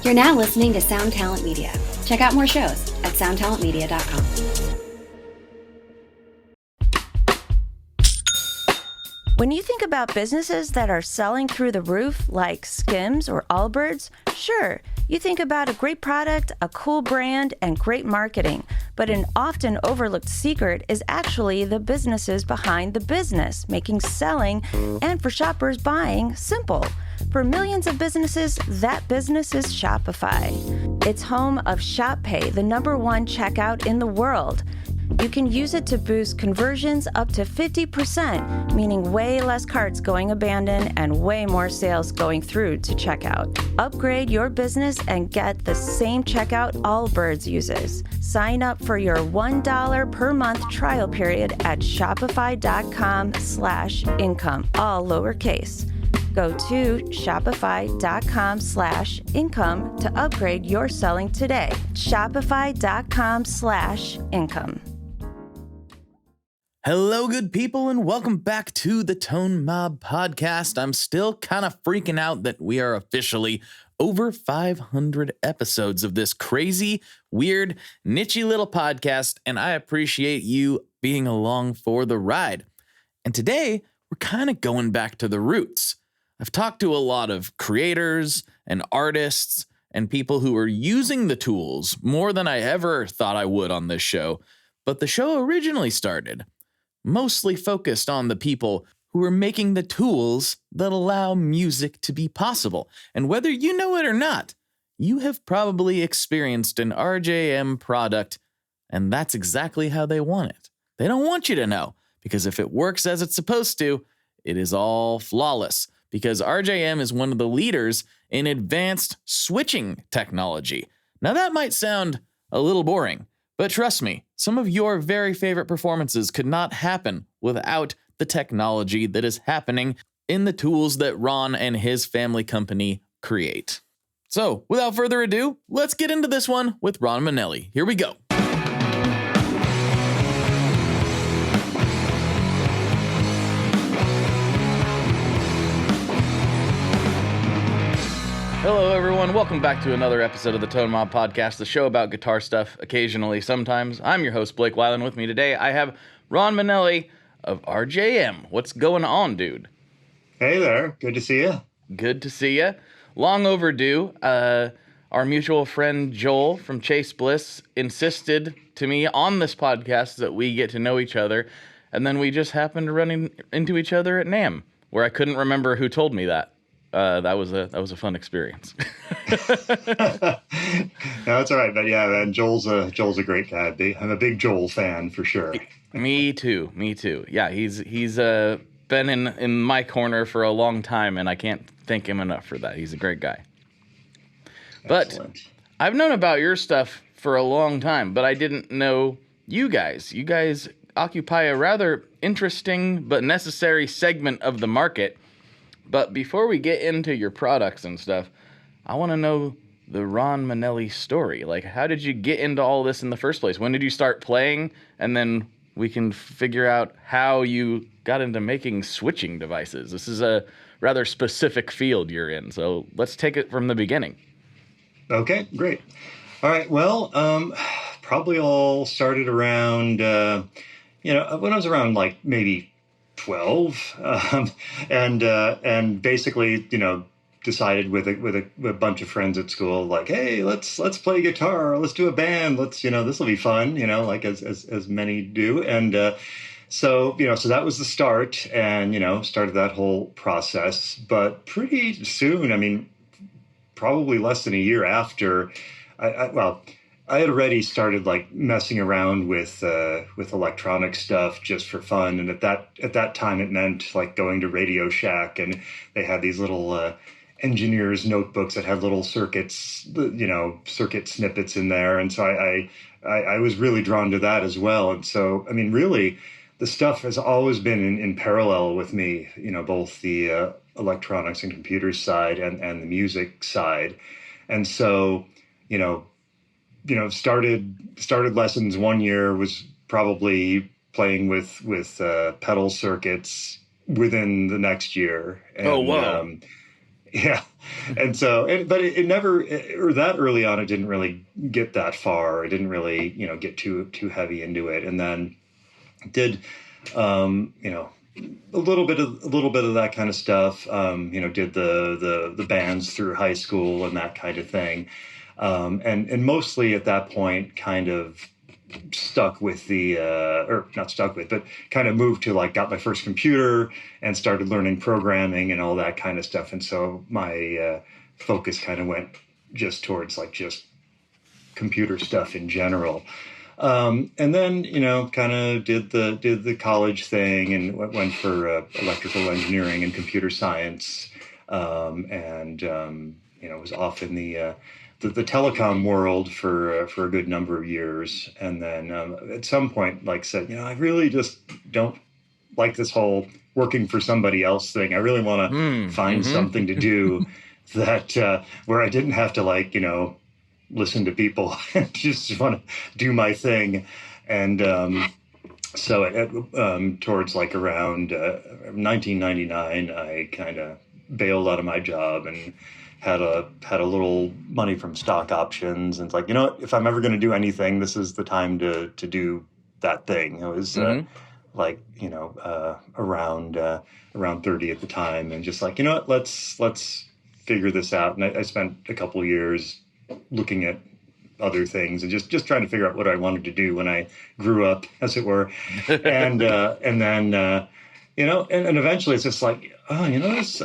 You're now listening to Sound Talent Media. Check out more shows at soundtalentmedia.com. When you think about businesses that are selling through the roof, like Skims or Allbirds, sure, you think about a great product, a cool brand, and great marketing. But an often overlooked secret is actually the businesses behind the business, making selling and for shoppers buying simple. For millions of businesses, that business is Shopify. It's home of ShopPay, the #1 checkout in the world. You can use it to boost conversions up to 50%, meaning way less carts going abandoned and way more sales going through to checkout. Upgrade your business and get the same checkout Allbirds uses. Sign up for your $1 per month trial period at shopify.com/income, all lowercase. Go to shopify.com/income to upgrade your selling today. Shopify.com/income. Hello, good people, and welcome back to the Tone Mob Podcast. I'm still kind of freaking out that we are officially over 500 episodes of this crazy, weird, niche-y little podcast, and I appreciate you being along for the ride. And today, we're kind of going back to the roots. I've talked to a lot of creators and artists and people who are using the tools more than I ever thought I would on this show, but the show originally started mostly focused on the people who are making the tools that allow music to be possible. And whether you know it or not, you have probably experienced an RJM product, and that's exactly how they want it. They don't want you to know, because if it works as it's supposed to, it is all flawless, because RJM is one of the leaders in advanced switching technology. Now that might sound a little boring, but trust me, some of your very favorite performances could not happen without the technology that is happening in the tools that Ron and his family company create. So, without further ado, let's get into this one with Ron Menelli. Here we go. Hello, everyone. Welcome back to another episode of the Tone Mob Podcast, the show about guitar stuff, occasionally, sometimes. I'm your host, Blake Wyland. With me today, I have Ron Menelli of RJM. What's going on, dude? Hey there. Good to see you. Good to see you. Long overdue. Our mutual friend, Joel from Chase Bliss, insisted to me on this podcast that we get to know each other, and then we just happened to run into each other at NAMM, where I couldn't remember who told me that. That was a fun experience. No, it's all right, but yeah, man, Joel's a great guy. I'm a big Joel fan for sure. Me too. Yeah, he's been in my corner for a long time, and I can't thank him enough for that. He's a great guy. Excellent. But I've known about your stuff for a long time, but I didn't know you guys. You guys occupy a rather interesting but necessary segment of the market. But before we get into your products and stuff, I want to know the Ron Menelli story. Like, how did you get into all this in the first place? When did you start playing? And then we can figure out how you got into making switching devices. This is a rather specific field you're in, so let's take it from the beginning. Okay, great. All right, well, probably all started around, when I was around like maybe 12, and basically, decided with a bunch of friends at school, like, hey, let's play guitar, let's do a band, this will be fun, like as many do, and so that was the start, and started that whole process. But pretty soon, I mean, probably less than a year after, I had already started like messing around with electronic stuff just for fun, and at that time it meant like going to Radio Shack, and they had these little engineers' notebooks that had little circuits, circuit snippets in there, and so I was really drawn to that as well. And so I mean, really, the stuff has always been in parallel with me, both the electronics and computers side and the music side, and so started lessons one year, was probably playing with pedal circuits within the next year. And, oh, wow. Yeah. And so, but it never, or that early on, it didn't really get that far. It didn't really, get too heavy into it. And then did, a little bit of that kind of stuff. Did the bands through high school and that kind of thing. And mostly at that point kind of stuck with or not stuck with, but kind of moved to got my first computer and started learning programming and all that kind of stuff. And so my focus kind of went just towards just computer stuff in general. And then, kind of did the college thing and went for electrical engineering and computer science. Was off in the telecom world for a good number of years. And then at some point, said, I really just don't like this whole working for somebody else thing. I really want to find something to do that where I didn't have to listen to people and just want to do my thing. And so towards around 1999, I kind of bailed out of my job and had a little money from stock options. And it's what, if I'm ever going to do anything, this is the time to do that thing. It was around 30 at the time, and just what, let's figure this out. And I spent a couple of years looking at other things and just trying to figure out what I wanted to do when I grew up, as it were. And then and eventually it's just I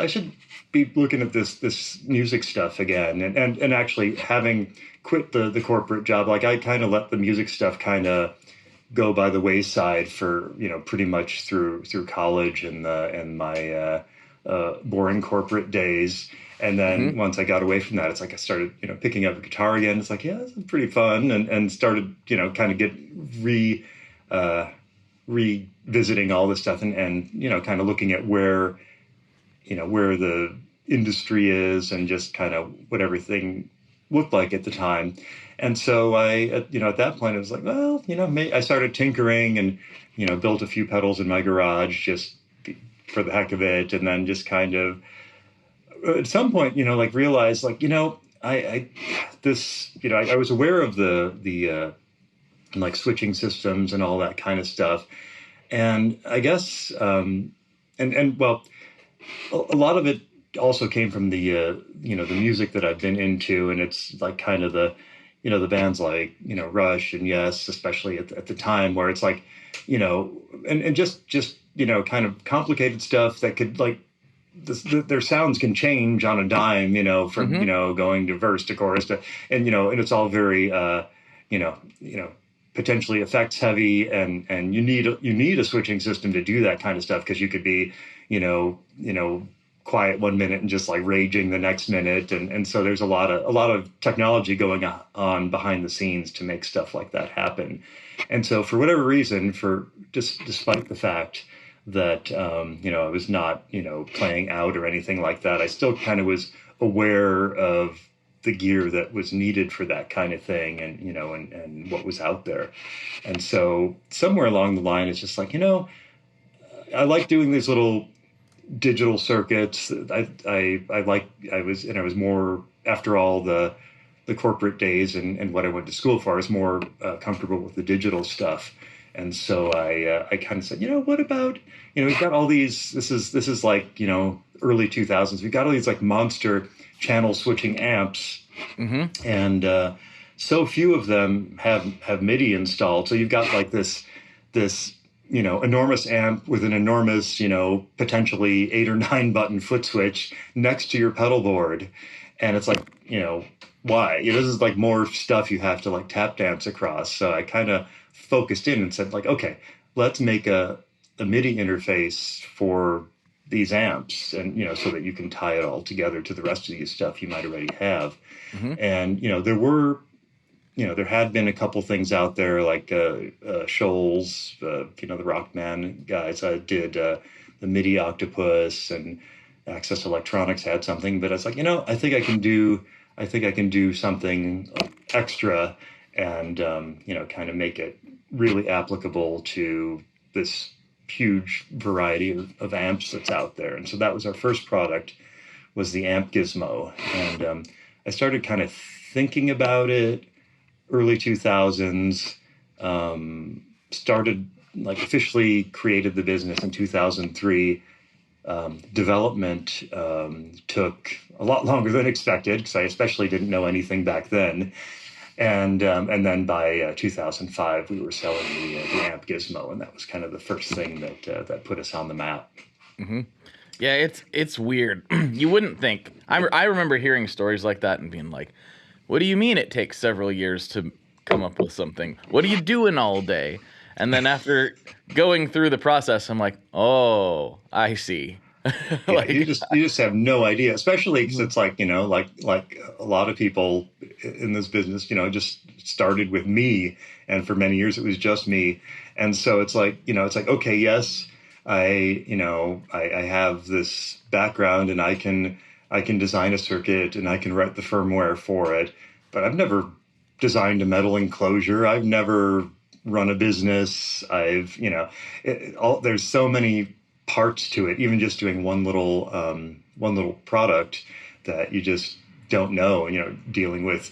should be looking at this music stuff again. And actually having quit the corporate job, I kind of let the music stuff kind of go by the wayside for pretty much through college and my boring corporate days. And then once I got away from that, it's I started, picking up a guitar again. It's yeah, this is pretty fun. And started, kind of get revisiting all this stuff and kind of looking at where the industry is and just kind of what everything looked like at the time. And so I, at that point, I was well, I started tinkering and, built a few pedals in my garage just for the heck of it. And then just kind of, at some point, realized, I was aware of the switching systems and all that kind of stuff. And I guess, well, a lot of it also came from the music that I've been into. And it's kind of the bands Rush and Yes, especially at the time, where it's and just kind of complicated stuff that could their sounds can change on a dime, from, going to verse to chorus to, and it's all very, potentially effects heavy, and you need a switching system to do that kind of stuff. 'Cause you could be, quiet 1 minute and just raging the next minute. And so there's a lot of technology going on behind the scenes to make stuff like that happen. And so for whatever reason, despite the fact that, I was not, playing out or anything like that, I still kind of was aware of the gear that was needed for that kind of thing, and, and what was out there. And so somewhere along the line, it's just I like doing these little digital circuits. I was more, after all the corporate days and what I went to school for, I was more comfortable with the digital stuff. And so I kind of said, what about, we've got all these, this is early 2000s. We've got all these monster channel switching amps, and so few of them have MIDI installed. So you've got this enormous amp with an enormous, potentially 8 or 9 button foot switch next to your pedal board. And it's why? This is more stuff you have to tap dance across. So I kind of focused in and said okay, let's make a MIDI interface for these amps, and, so that you can tie it all together to the rest of the stuff you might already have. And, there had been a couple things out there Shoals, the Rockman guys did the MIDI Octopus, and Access Electronics had something, but it's I think I can do something extra and, kind of make it really applicable to this huge variety of amps that's out there. And so that was our first product, was the AmpGizmo. And I started kind of thinking about it early 2000s, started like officially created the business in 2003. Development took a lot longer than expected because I especially didn't know anything back then. And then by 2005, we were selling the AmpGizmo, and that was kind of the first thing that put us on the map. Mm-hmm. Yeah, it's weird. You wouldn't think. I remember hearing stories like that and being like, "What do you mean it takes several years to come up with something? What are you doing all day?" And then after going through the process, I'm like, "Oh, I see." Like, you just have no idea, especially because it's like, like a lot of people in this business, just started with me, and for many years it was just me, and so it's like, okay, yes, I have this background and I can design a circuit and I can write the firmware for it, but I've never designed a metal enclosure. I've never run a business. There's so many parts to it, even just doing one little product that you just don't know, dealing with,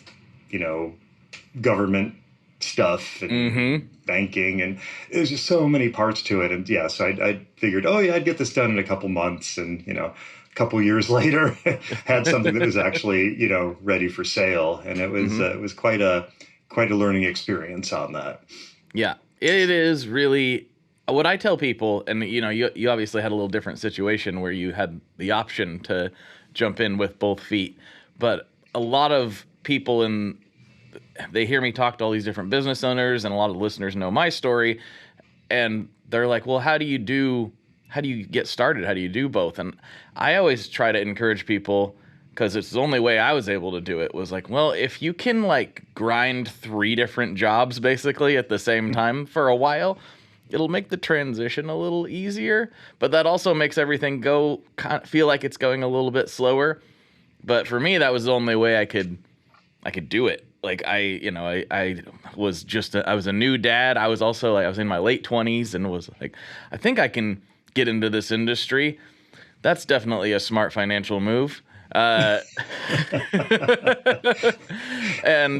government stuff and banking, and there's just so many parts to it. And yeah, so I figured, I'd get this done in a couple months, and, a couple years later had something that was actually, ready for sale. And it was quite a learning experience on that. Yeah, it is really what I tell people. And, you obviously had a little different situation where you had the option to jump in with both feet. But a lot of people they hear me talk to all these different business owners, and a lot of listeners know my story. And they're like, well, how do you get started? How do you do both? And I always try to encourage people, because it's the only way I was able to do it, was like, well, if you can like grind 3 different jobs basically at the same time for a while, it'll make the transition a little easier. But that also makes everything feel like it's going a little bit slower. But for me, that was the only way I could do it. Like I was a new dad. I was also I was in my late 20s and was like, I think I can get into this industry. That's definitely a smart financial move. And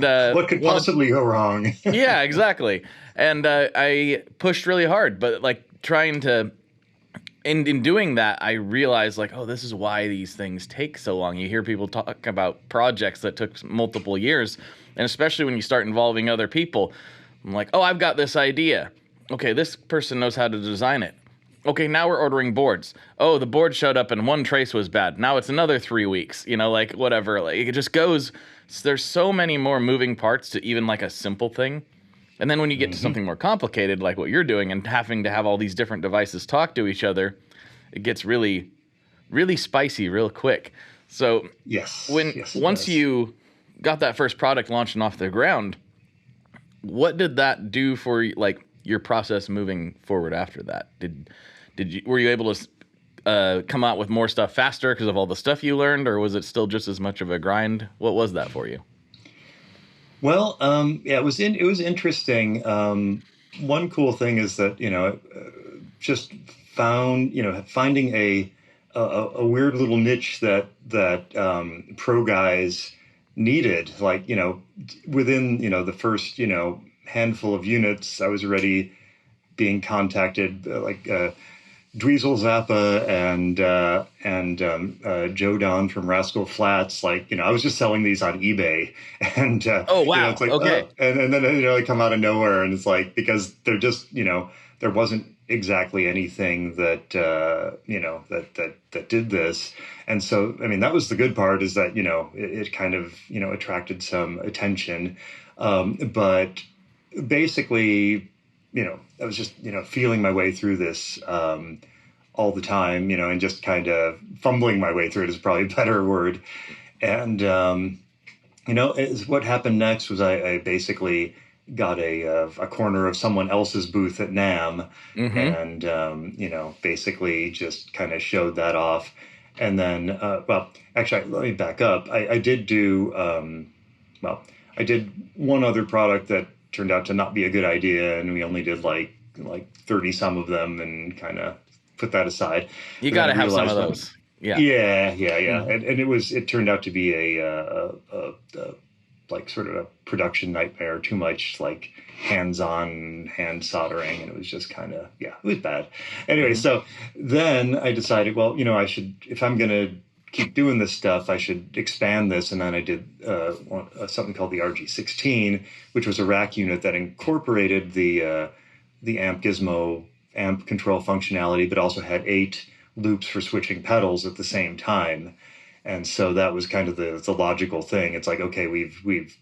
what could possibly go wrong? Yeah, exactly. And I pushed really hard, but like trying to, in doing that, I realized like, this is why these things take so long. You hear people talk about projects that took multiple years, and especially when you start involving other people. I'm like, I've got this idea. Okay, this person knows how to design it. Okay, now we're ordering boards. The board showed up and one trace was bad. Now it's another 3 weeks, like whatever. Like it just goes. There's so many more moving parts to even like a simple thing. And then when you get to something more complicated, like what you're doing, and having to have all these different devices talk to each other, it gets really, really spicy real quick. So once you got that first product launching off the ground, what did that do for like your process moving forward after that? Were you able to come out with more stuff faster because of all the stuff you learned, or was it still just as much of a grind? What was that for you? Well, it was interesting. One cool thing is that just finding a weird little niche that pro guys needed. Like within the first handful of units, I was already being contacted Dweezil Zappa and Joe Don from Rascal Flatts. I was just selling these on eBay, and oh wow, it's like, okay, and then they come out of nowhere, and it's like, because they're just there wasn't exactly anything that that did this, and so that was the good part, is that it kind of attracted some attention, but basically. I was just, feeling my way through this all the time, and just kind of fumbling my way through it is probably a better word. And, what happened next was I basically got a corner of someone else's booth at NAMM, and, basically just kind of showed that off. And then, actually, let me back up. I did do, I did one other product that turned out to not be a good idea, and we only did like 30 some of them, and kind of put that aside. You got to have some of those. Yeah. And it turned out to be a like sort of a production nightmare, too much like hands-on hand soldering. And it was just kind of, it was bad. Anyway, so then I decided, well, I should, if I'm going to keep doing this stuff, I should expand this. And then I did something called the RG16, which was a rack unit that incorporated the AmpGizmo amp control functionality, but also had 8 loops for switching pedals at the same time. And so that was kind of the logical thing. It's like, okay, we've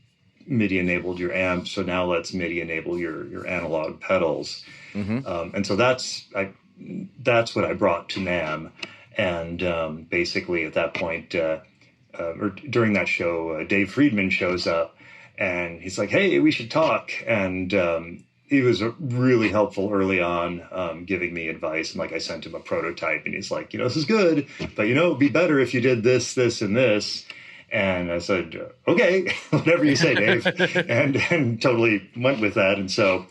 MIDI enabled your amp, so now let's MIDI enable your analog pedals. And so that's what I brought to NAMM. And basically at that point, or during that show, Dave Friedman shows up and he's like, hey, we should talk. And he was really helpful early on, giving me advice. And like I sent him a prototype and he's like, this is good, but it'd be better if you did this, this, and this. And I said, okay, whatever you say, Dave, and totally went with that. And so,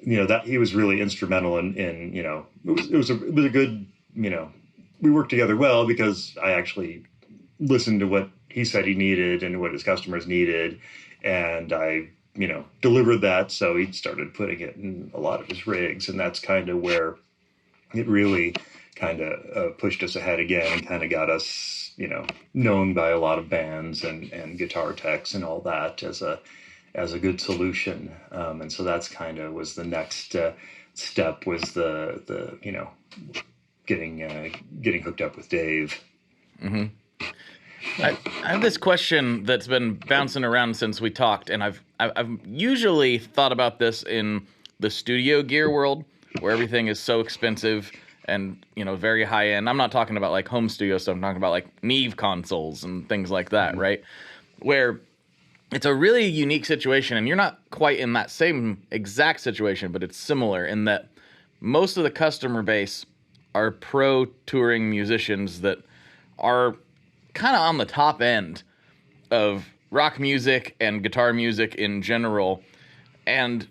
that he was really instrumental in it was a good, we worked together well because I actually listened to what he said he needed and what his customers needed. And I, delivered that. So he started putting it in a lot of his rigs. And that's kind of where it really kind of pushed us ahead again and kind of got us, known by a lot of bands and guitar techs and all that as a good solution. And so that's kind of was the next step was the getting hooked up with Dave. I have this question that's been bouncing around since we talked, and I've usually thought about this in the studio gear world, where everything is so expensive and very high end. I'm not talking about like home studio stuff. I'm talking about like Neve consoles and things like that, right? Where it's a really unique situation, and you're not quite in that same exact situation, but it's similar in that most of the customer base are pro touring musicians that are kind of on the top end of rock music and guitar music in general. And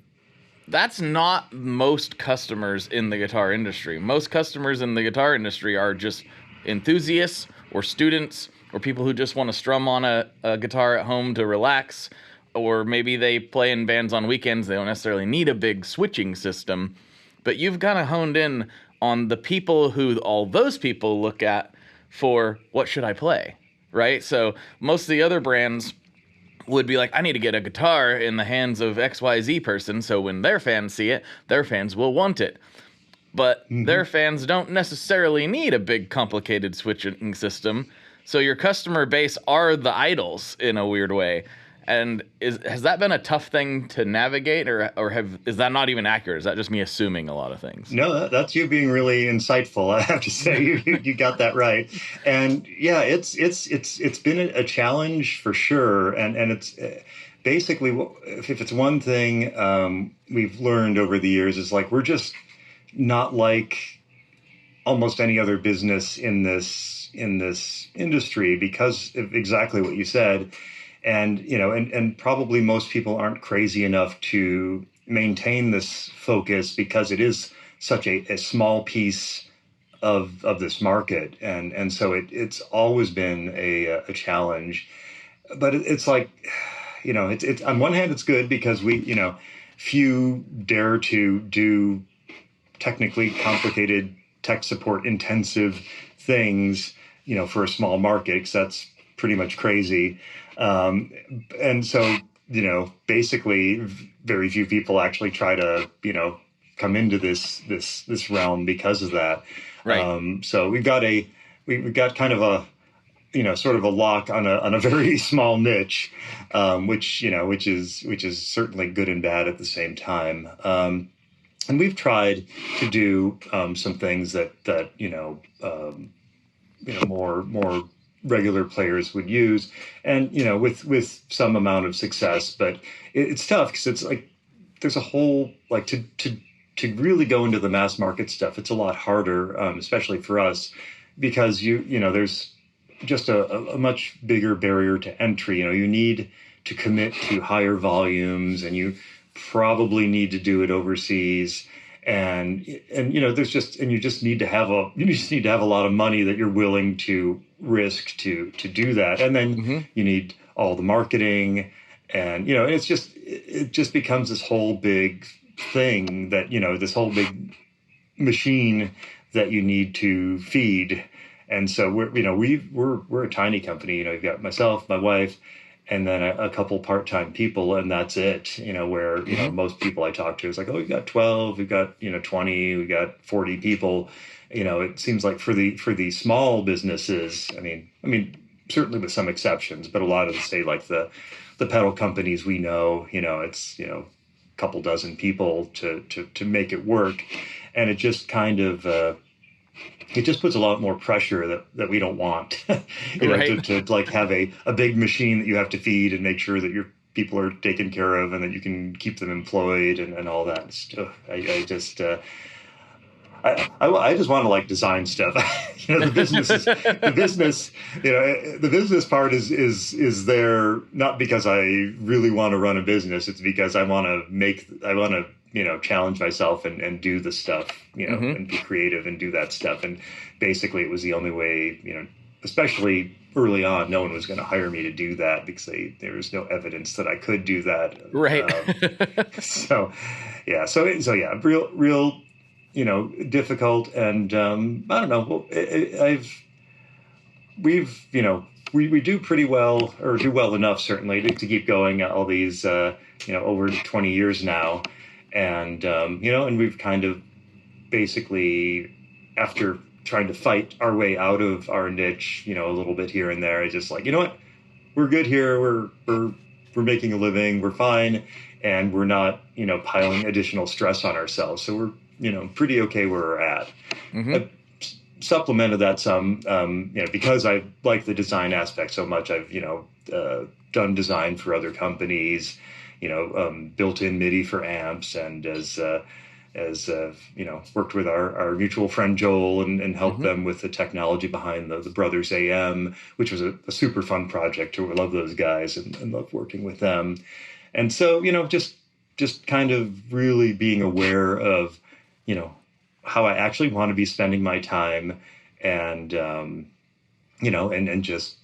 that's not most customers in the guitar industry. Most customers in the guitar industry are just enthusiasts or students or people who just want to strum on a guitar at home to relax, or maybe they play in bands on weekends. They don't necessarily need a big switching system. But you've kind of honed in on the people who all those people look at for what should I play, right? So most of the other brands would be like, I need to get a guitar in the hands of XYZ person, so when their fans see it, their fans will want it. But their fans don't necessarily need a big, complicated switching system, so your customer base are the idols in a weird way. And has that been a tough thing to navigate, or is that not even accurate? Is that just me assuming a lot of things? No, that's you being really insightful. I have to say, you got that right. And yeah, it's been a challenge for sure. And it's basically, if it's one thing we've learned over the years, is like we're just not like almost any other business in this industry because of exactly what you said. And, and probably most people aren't crazy enough to maintain this focus because it is such a small piece of this market. And so it's always been a challenge. But it's like, it's on one hand, it's good because we, few dare to do technically complicated tech support intensive things, for a small market, because that's pretty much crazy. And so, basically very few people actually try to, come into this realm because of that. Right. So we've got kind of a, sort of a lock on a very small niche, which is certainly good and bad at the same time. And we've tried to do, some things that more regular players would use, and with some amount of success. But it's tough because it's like there's a whole like to really go into the mass market stuff. It's a lot harder, especially for us, because there's just a much bigger barrier to entry. You need to commit to higher volumes, and you probably need to do it overseas. And there's just, and you just need to have a lot of money that you're willing to risk to do that. And then you need all the marketing, and it just becomes this whole big thing that, this whole big machine that you need to feed. And so we're a tiny company. You've got myself, my wife, and then a couple part-time people, and that's it. Where most people I talk to is like, oh, we've got 12, we've got 20, we've got 40 people. It seems like for the small businesses, I mean certainly with some exceptions, but a lot of say like the pedal companies we know, it's a couple dozen people to make it work, and it just kind of it just puts a lot more pressure that we don't want, to like have a big machine that you have to feed and make sure that your people are taken care of and that you can keep them employed and all that stuff. I just want to like design stuff. The business part is there not because I really want to run a business. It's because I want to challenge myself and do the stuff, and be creative and do that stuff. And basically it was the only way, especially early on, no one was going to hire me to do that because there was no evidence that I could do that. Right. Real, difficult. And I don't know. We do pretty well, or do well enough certainly to keep going all these, over 20 years now. And, and we've kind of basically, after trying to fight our way out of our niche, a little bit here and there, it's just like, what, we're good here. We're making a living. We're fine. And we're not, piling additional stress on ourselves. So we're, pretty okay where we're at. I've supplemented that some, because I like the design aspect so much. I've, done design for other companies, built in MIDI for amps, and as worked with our mutual friend Joel and helped them with the technology behind the Brothers AM, which was a super fun project. I love those guys and love working with them. And so, just kind of really being aware of, how I actually want to be spending my time, and, and just,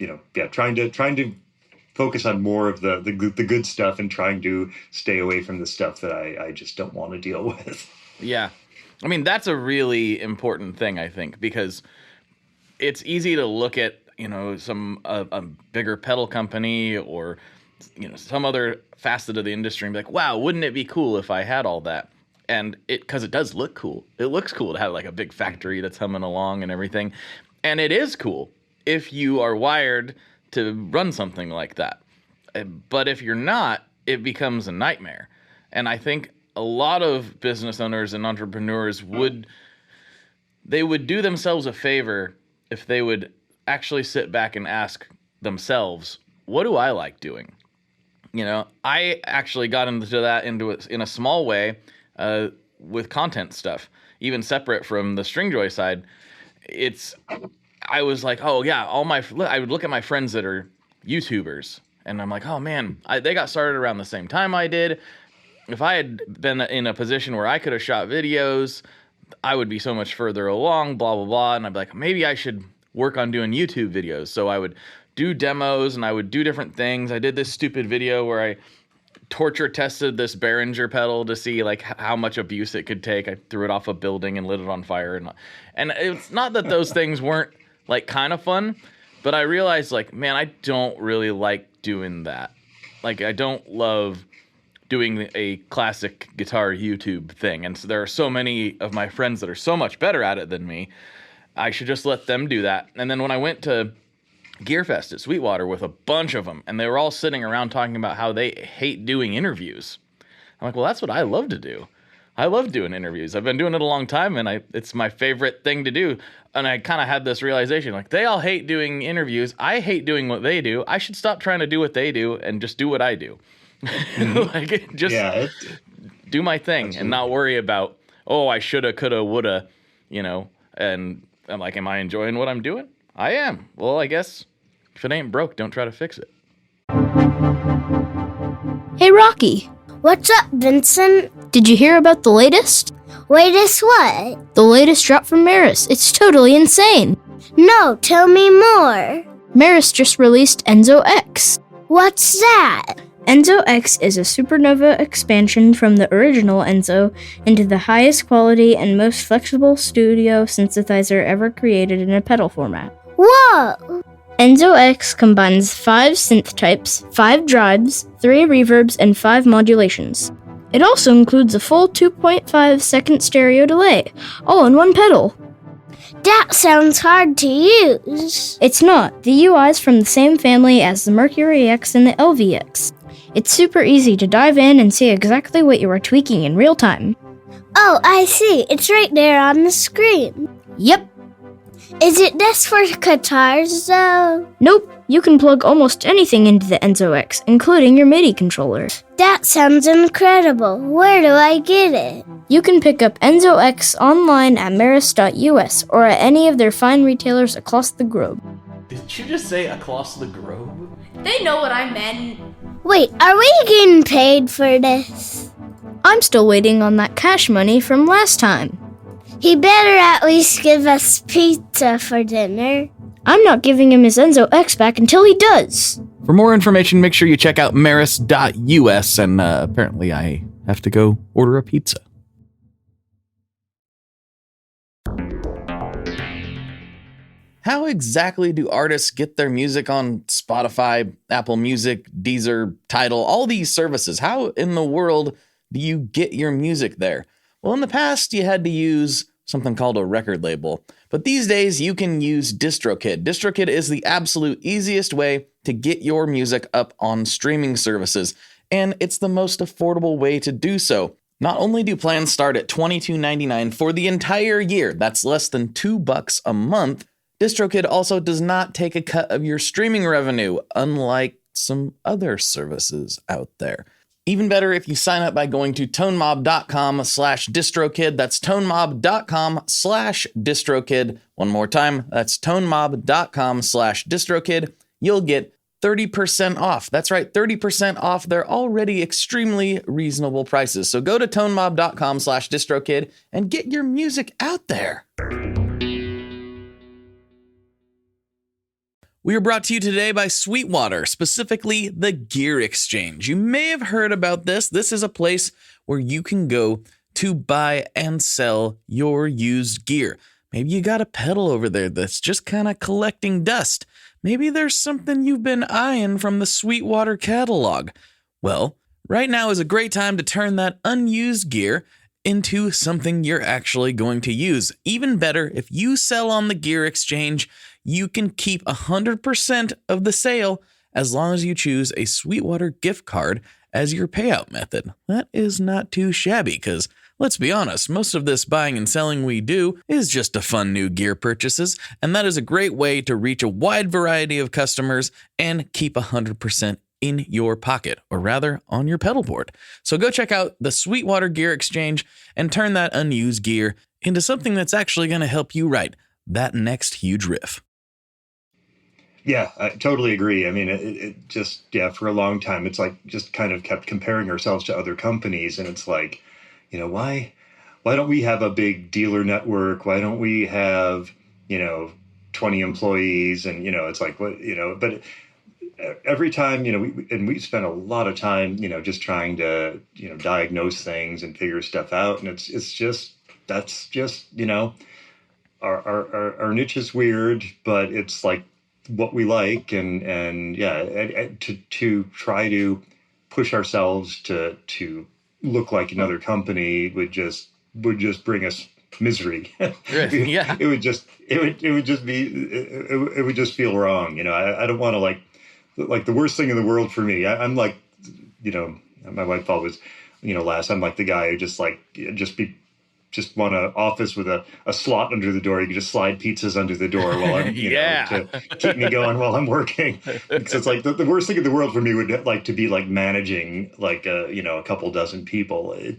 trying to focus on more of the good stuff and trying to stay away from the stuff that I just don't want to deal with. Yeah. I mean, that's a really important thing, I think, because it's easy to look at, some a bigger pedal company or, some other facet of the industry and be like, wow, wouldn't it be cool if I had all that? And because it does look cool. It looks cool to have like a big factory that's humming along and everything. And it is cool if you are wired to run something like that. But if you're not, it becomes a nightmare. And I think a lot of business owners and entrepreneurs would do themselves a favor if they would actually sit back and ask themselves, what do I like doing? I actually got into it in a small way with content stuff, even separate from the Stringjoy side. I was like, oh yeah, I would look at my friends that are YouTubers, and I'm like, oh man, they got started around the same time I did. If I had been in a position where I could have shot videos, I would be so much further along, blah, blah, blah. And I'd be like, maybe I should work on doing YouTube videos. So I would do demos and I would do different things. I did this stupid video where I torture tested this Behringer pedal to see like how much abuse it could take. I threw it off a building and lit it on fire. And it's not that those things weren't like kind of fun, but I realized like, man, I don't really like doing that. Like I don't love doing a classic guitar YouTube thing. And so there are so many of my friends that are so much better at it than me. I should just let them do that. And then when I went to Gearfest at Sweetwater with a bunch of them, and they were all sitting around talking about how they hate doing interviews. I'm like, well, that's what I love to do. I love doing interviews. I've been doing it a long time, and it's my favorite thing to do. And I kind of had this realization, like, they all hate doing interviews. I hate doing what they do. I should stop trying to do what they do and just do what I do. Like, just do my thing. Absolutely. And not worry about, oh, I shoulda, coulda, woulda, and I'm like, am I enjoying what I'm doing? I am. Well, I guess if it ain't broke, don't try to fix it. Hey, Rocky. What's up, Vincent? Did you hear about the latest? Latest what? The latest drop from Maris. It's totally insane. No, tell me more. Maris just released Enzo X. What's that? Enzo X is a supernova expansion from the original Enzo into the highest quality and most flexible studio synthesizer ever created in a pedal format. Whoa! Enzo X combines 5 synth types, 5 drives, 3 reverbs, and 5 modulations. It also includes a full 2.5 second stereo delay, all in one pedal. That sounds hard to use. It's not. The UI is from the same family as the Mercury X and the LVX. It's super easy to dive in and see exactly what you are tweaking in real time. Oh, I see. It's right there on the screen. Yep. Is it this for guitars, though? Nope. You can plug almost anything into the Enzo X, including your MIDI controller. That sounds incredible. Where do I get it? You can pick up Enzo X online at maris.us or at any of their fine retailers across the globe. Did you just say across the globe? They know what I meant. Wait, are we getting paid for this? I'm still waiting on that cash money from last time. He better at least give us pizza for dinner. I'm not giving him his Enzo X back until he does. For more information, make sure you check out maris.us, and apparently I have to go order a pizza. How exactly do artists get their music on Spotify, Apple Music, Deezer, Tidal, all these services? How in the world do you get your music there? Well, in the past, you had to use something called a record label. But these days, you can use DistroKid. DistroKid is the absolute easiest way to get your music up on streaming services, and it's the most affordable way to do so. Not only do plans start at $22.99 for the entire year, that's less than $2 a month, DistroKid also does not take a cut of your streaming revenue, unlike some other services out there. Even better if you sign up by going to tonemob.com/distrokid. That's tonemob.com/distrokid. One more time, that's tonemob.com/distrokid. You'll get 30% off. That's right, 30% off their already extremely reasonable prices. So go to tonemob.com/distrokid and get your music out there. We are brought to you today by Sweetwater, specifically the Gear Exchange. You may have heard about this. This is a place where you can go to buy and sell your used gear. Maybe you got a pedal over there that's just kind of collecting dust. Maybe there's something you've been eyeing from the Sweetwater catalog. Well, right now is a great time to turn that unused gear into something you're actually going to use. Even better, if you sell on the Gear Exchange, you can keep 100% of the sale as long as you choose a Sweetwater gift card as your payout method. That is not too shabby because, let's be honest, most of this buying and selling we do is just to fund new gear purchases, and that is a great way to reach a wide variety of customers and keep 100% in your pocket, or rather on your pedal board. So go check out the Sweetwater Gear Exchange and turn that unused gear into something that's actually going to help you write that next huge riff. Yeah, I totally agree. I mean, it just, for a long time, it's like just kind of kept comparing ourselves to other companies. And it's like, why don't we have a big dealer network? Why don't we have, 20 employees? And, it's like, what, but every time, we spent a lot of time, just trying to, diagnose things and figure stuff out. And it's just, that's just, our niche is weird, but it's like, what we like, and to try to push ourselves to look like another company would just bring us misery. Yeah. It would just feel wrong. I don't want to like the worst thing in the world for me. I'm like, my wife always, laughs. I'm like the guy who just want an office with a slot under the door. You can just slide pizzas under the door while I'm, to keep me going while I'm working. Because it's like the worst thing in the world for me would like to be like managing like a couple dozen people. I'm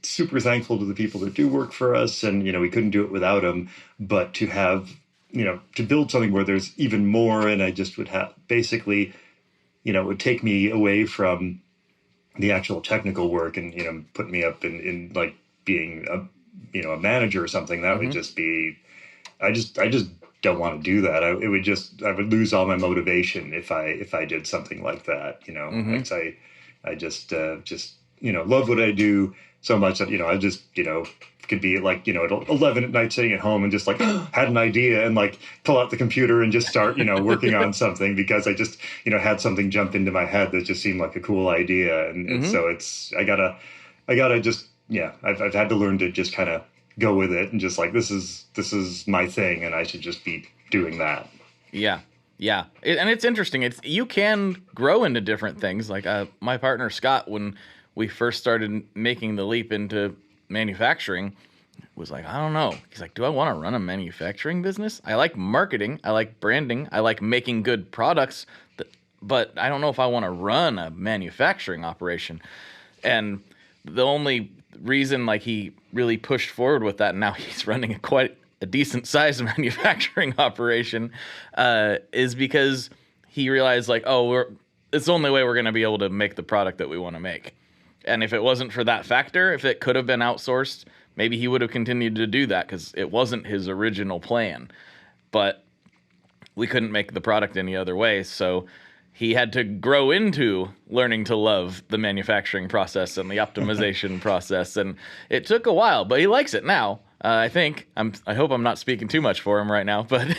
super thankful to the people that do work for us, and we couldn't do it without them. But to have to build something where there's even more, and I just would have basically, it would take me away from the actual technical work and, put me up in like being a manager or something, that would just be, I just don't want to do that. I would lose all my motivation if I did something like that, Like I just love what I do so much that, I just, could be like, at 11 at night sitting at home and just like had an idea and like pull out the computer and just start, working on something because I just, had something jump into my head that just seemed like a cool idea. And so I gotta just, I've had to learn to just kind of go with it and just like, this is my thing and I should just be doing that. Yeah. Yeah. And it's interesting. You can grow into different things. Like my partner, Scott, when we first started making the leap into manufacturing, was like, I don't know. He's like, do I want to run a manufacturing business? I like marketing. I like branding. I like making good products, but I don't know if I want to run a manufacturing operation. And the only reason like he really pushed forward with that, and now he's running quite a decent sized manufacturing operation, is because he realized like, it's the only way we're going to be able to make the product that we want to make. And if it wasn't for that factor, if it could have been outsourced, maybe he would have continued to do that because it wasn't his original plan. But we couldn't make the product any other way. So he had to grow into learning to love the manufacturing process and the optimization process. And it took a while, but he likes it now. I think. I hope I'm not speaking too much for him right now, but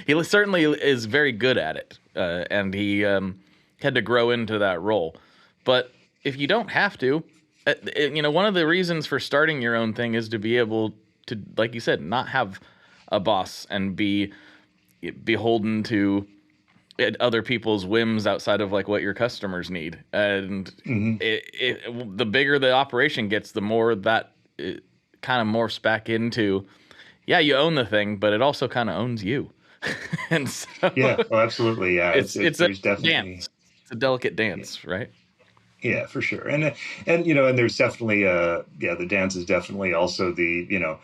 he certainly is very good at it. And he had to grow into that role. But if you don't have to, one of the reasons for starting your own thing is to be able to, like you said, not have a boss and be beholden to other people's whims outside of like what your customers need. And the bigger the operation gets, the more that it kind of morphs back into, you own the thing, but it also kind of owns you. And so absolutely. Yeah. It's there's definitely dance. It's a delicate dance, right? Yeah, for sure. And there's definitely, the dance is definitely also the,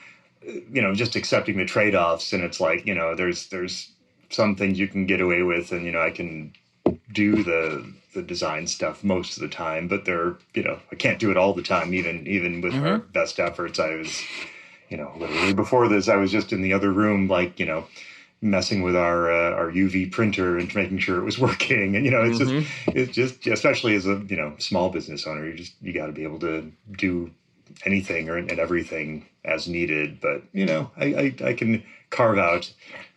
just accepting the trade-offs. And it's like, there's some things you can get away with and, I can do the design stuff most of the time, but I can't do it all the time, even with our best efforts. I was, literally before this, I was just in the other room, like, messing with our UV printer and making sure it was working. And, it's just, especially as a, small business owner, you got to be able to do anything and everything as needed. But, I can carve out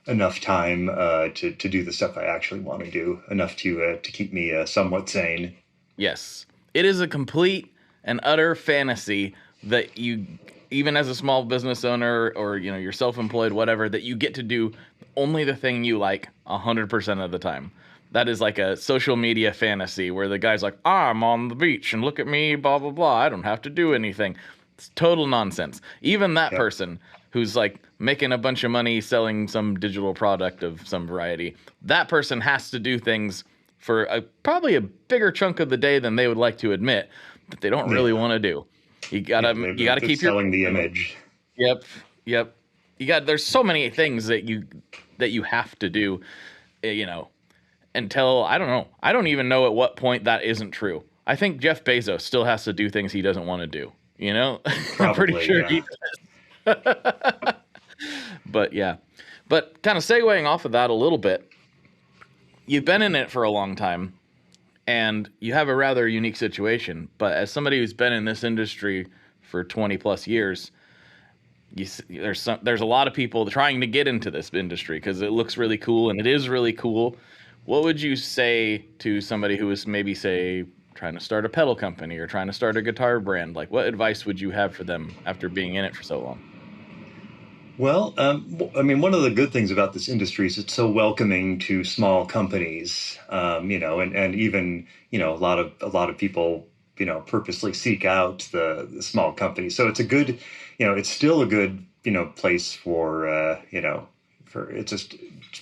enough time to do the stuff I actually want to do, enough to keep me somewhat sane. Yes. It is a complete and utter fantasy that you, even as a small business owner or, you're self-employed, whatever, that you get to do only the thing you like 100% of the time. That is like a social media fantasy where the guy's like, I'm on the beach and look at me, blah, blah, blah. I don't have to do anything. It's total nonsense. Even that person who's like making a bunch of money selling some digital product of some variety, that person has to do things for probably a bigger chunk of the day than they would like to admit that they don't really want to do. You gotta keep selling the image. Yep. There's so many things that you have to do, until, I don't know. I don't even know at what point that isn't true. I think Jeff Bezos still has to do things he doesn't want to do, I'm pretty sure he does. But kind of segueing off of that a little bit, you've been in it for a long time and you have a rather unique situation, but as somebody who's been in this industry for 20 plus years, there's a lot of people trying to get into this industry because it looks really cool and it is really cool. What would you say to somebody who is maybe, say, trying to start a pedal company or trying to start a guitar brand? Like, what advice would you have for them after being in it for so long? Well, one of the good things about this industry is it's so welcoming to small companies, and even, a lot of people, purposely seek out the small companies. So it's a good, it's still a good, place for, it's just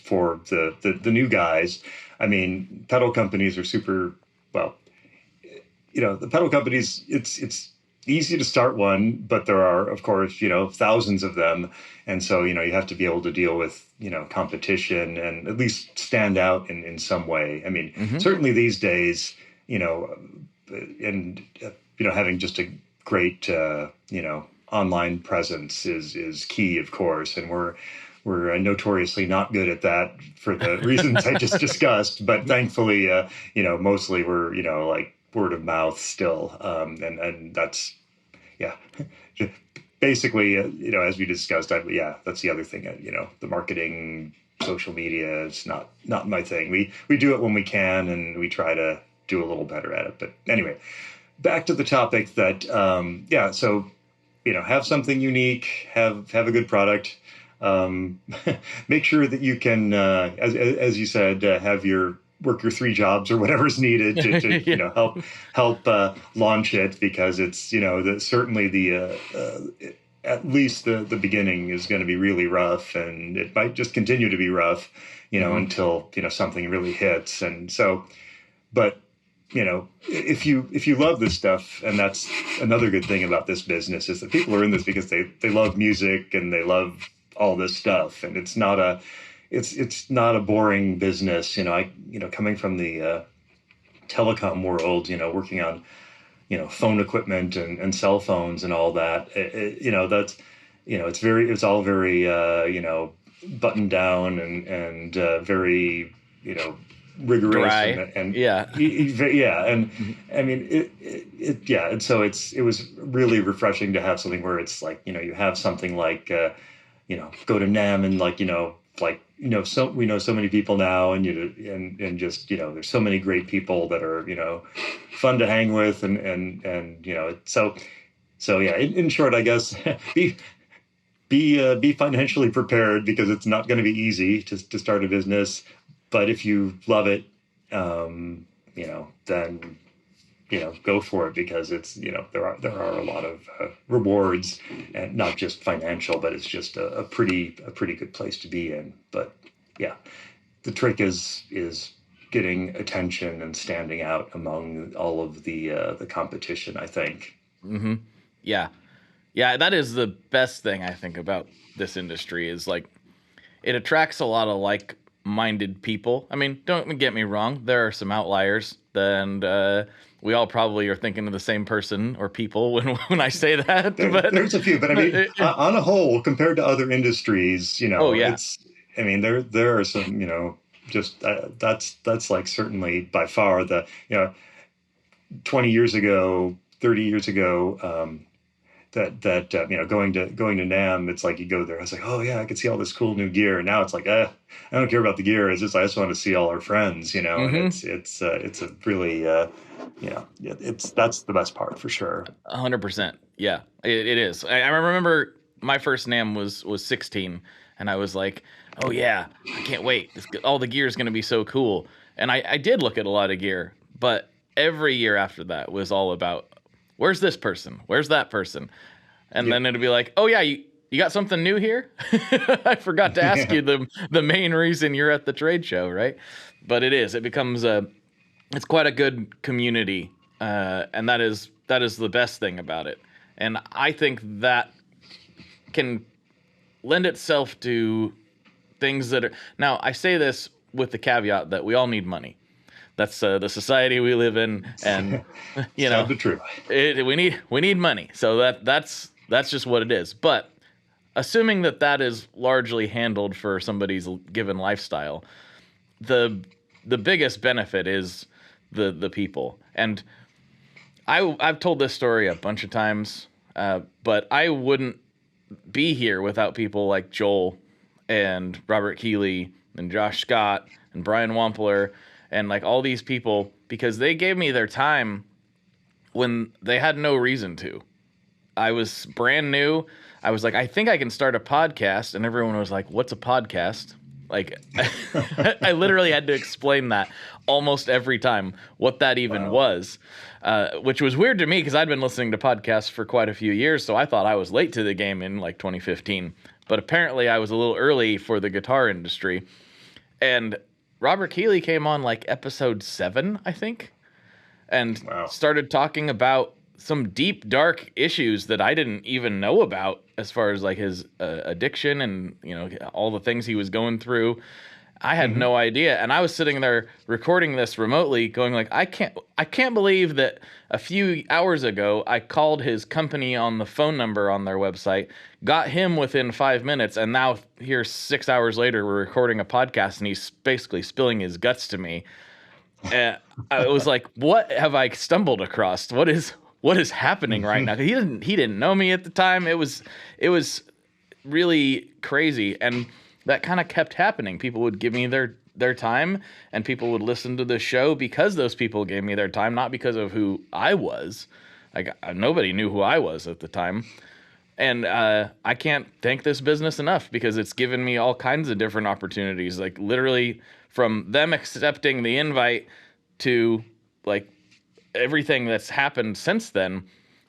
for the new guys. I mean, pedal companies are super, the pedal companies, it's easy to start one, but there are, of course, thousands of them. And so, you have to be able to deal with, competition and at least stand out in some way. I mean, certainly these days, and having just a great online presence is key, of course, and we're notoriously not good at that for the reasons I just discussed. But thankfully, mostly we're like word of mouth still, and that's basically as we discussed. That's the other thing. The marketing, social media is not my thing. We do it when we can, and we try to do a little better at it. But anyway, back to the topic that so have something unique, have a good product. Make sure that you can, as you said, work your 3 jobs or whatever's needed to help launch it, because it's certainly the at least the beginning is going to be really rough, and it might just continue to be rough, until something really hits. And so, but if you love this stuff, and that's another good thing about this business, is that people are in this because they love music and they love all this stuff, and it's not a boring business. Coming from the telecom world, working on phone equipment and cell phones and all that, it's all very buttoned down and very rigorous. Dry. and yeah and I mean and so it was really refreshing to have something where it's like you have something like go to NAMM, and so we know so many people now, and just there's so many great people that are fun to hang with, and so in short, I guess be financially prepared, because it's not going to be easy to start a business. But if you love it, then go for it, because it's there are a lot of rewards, and not just financial, but it's just a pretty good place to be in. But the trick is getting attention and standing out among all of the competition, I think. Mm-hmm. Yeah, that is the best thing I think about this industry, is like it attracts a lot of like-minded people. I mean, don't get me wrong, there are some outliers, and we all probably are thinking of the same person or people when I say that. There's a few, but I mean, on a whole, compared to other industries, it's. I mean, there are some, just that's like certainly by far the 20 years ago, 30 years ago, that going to NAMM, it's like you go there. I was like, oh yeah, I could see all this cool new gear. And now it's like, I don't care about the gear. I just want to see all our friends, Mm-hmm. And it's a really that's the best part for sure. 100%. Yeah, it is. I remember my first NAMM was 16, and I was like, oh yeah, I can't wait. All the gear is going to be so cool. And I did look at a lot of gear, but every year after that was all about, where's this person? Where's that person? And then it'd be like, oh yeah, you got something new here? I forgot to ask you the main reason you're at the trade show, right? But it becomes it's quite a good community, and that is the best thing about it. And I think that can lend itself to things that are, now I say this with the caveat that we all need money. That's the society we live in, and the truth. We need money. So that's just what it is. But assuming that is largely handled for somebody's given lifestyle, the biggest benefit is the people. And I've told this story a bunch of times, but I wouldn't be here without people like Joel and Robert Keeley and Josh Scott and Brian Wampler and like all these people, because they gave me their time when they had no reason to. I was brand new. I was like, I think I can start a podcast. And everyone was like, what's a podcast? Like, I literally had to explain that almost every time, what that even was, which was weird to me because I'd been listening to podcasts for quite a few years. So I thought I was late to the game in like 2015. But apparently I was a little early for the guitar industry. And Robert Keeley came on like episode 7, I think, and started talking about some deep, dark issues that I didn't even know about as far as like his addiction and, all the things he was going through. I had no idea. And I was sitting there recording this remotely going like, I can't believe that a few hours ago I called his company on the phone number on their website, got him within 5 minutes, and now here 6 hours later we're recording a podcast and he's basically spilling his guts to me. And I was like, what have I stumbled across? What is happening right now? He didn't know me at the time. It was really crazy, and that kind of kept happening. People would give me their time, and people would listen to the show because those people gave me their time, not because of who I was. Like, nobody knew who I was at the time. And I can't thank this business enough because it's given me all kinds of different opportunities, like literally from them accepting the invite to like everything that's happened since then,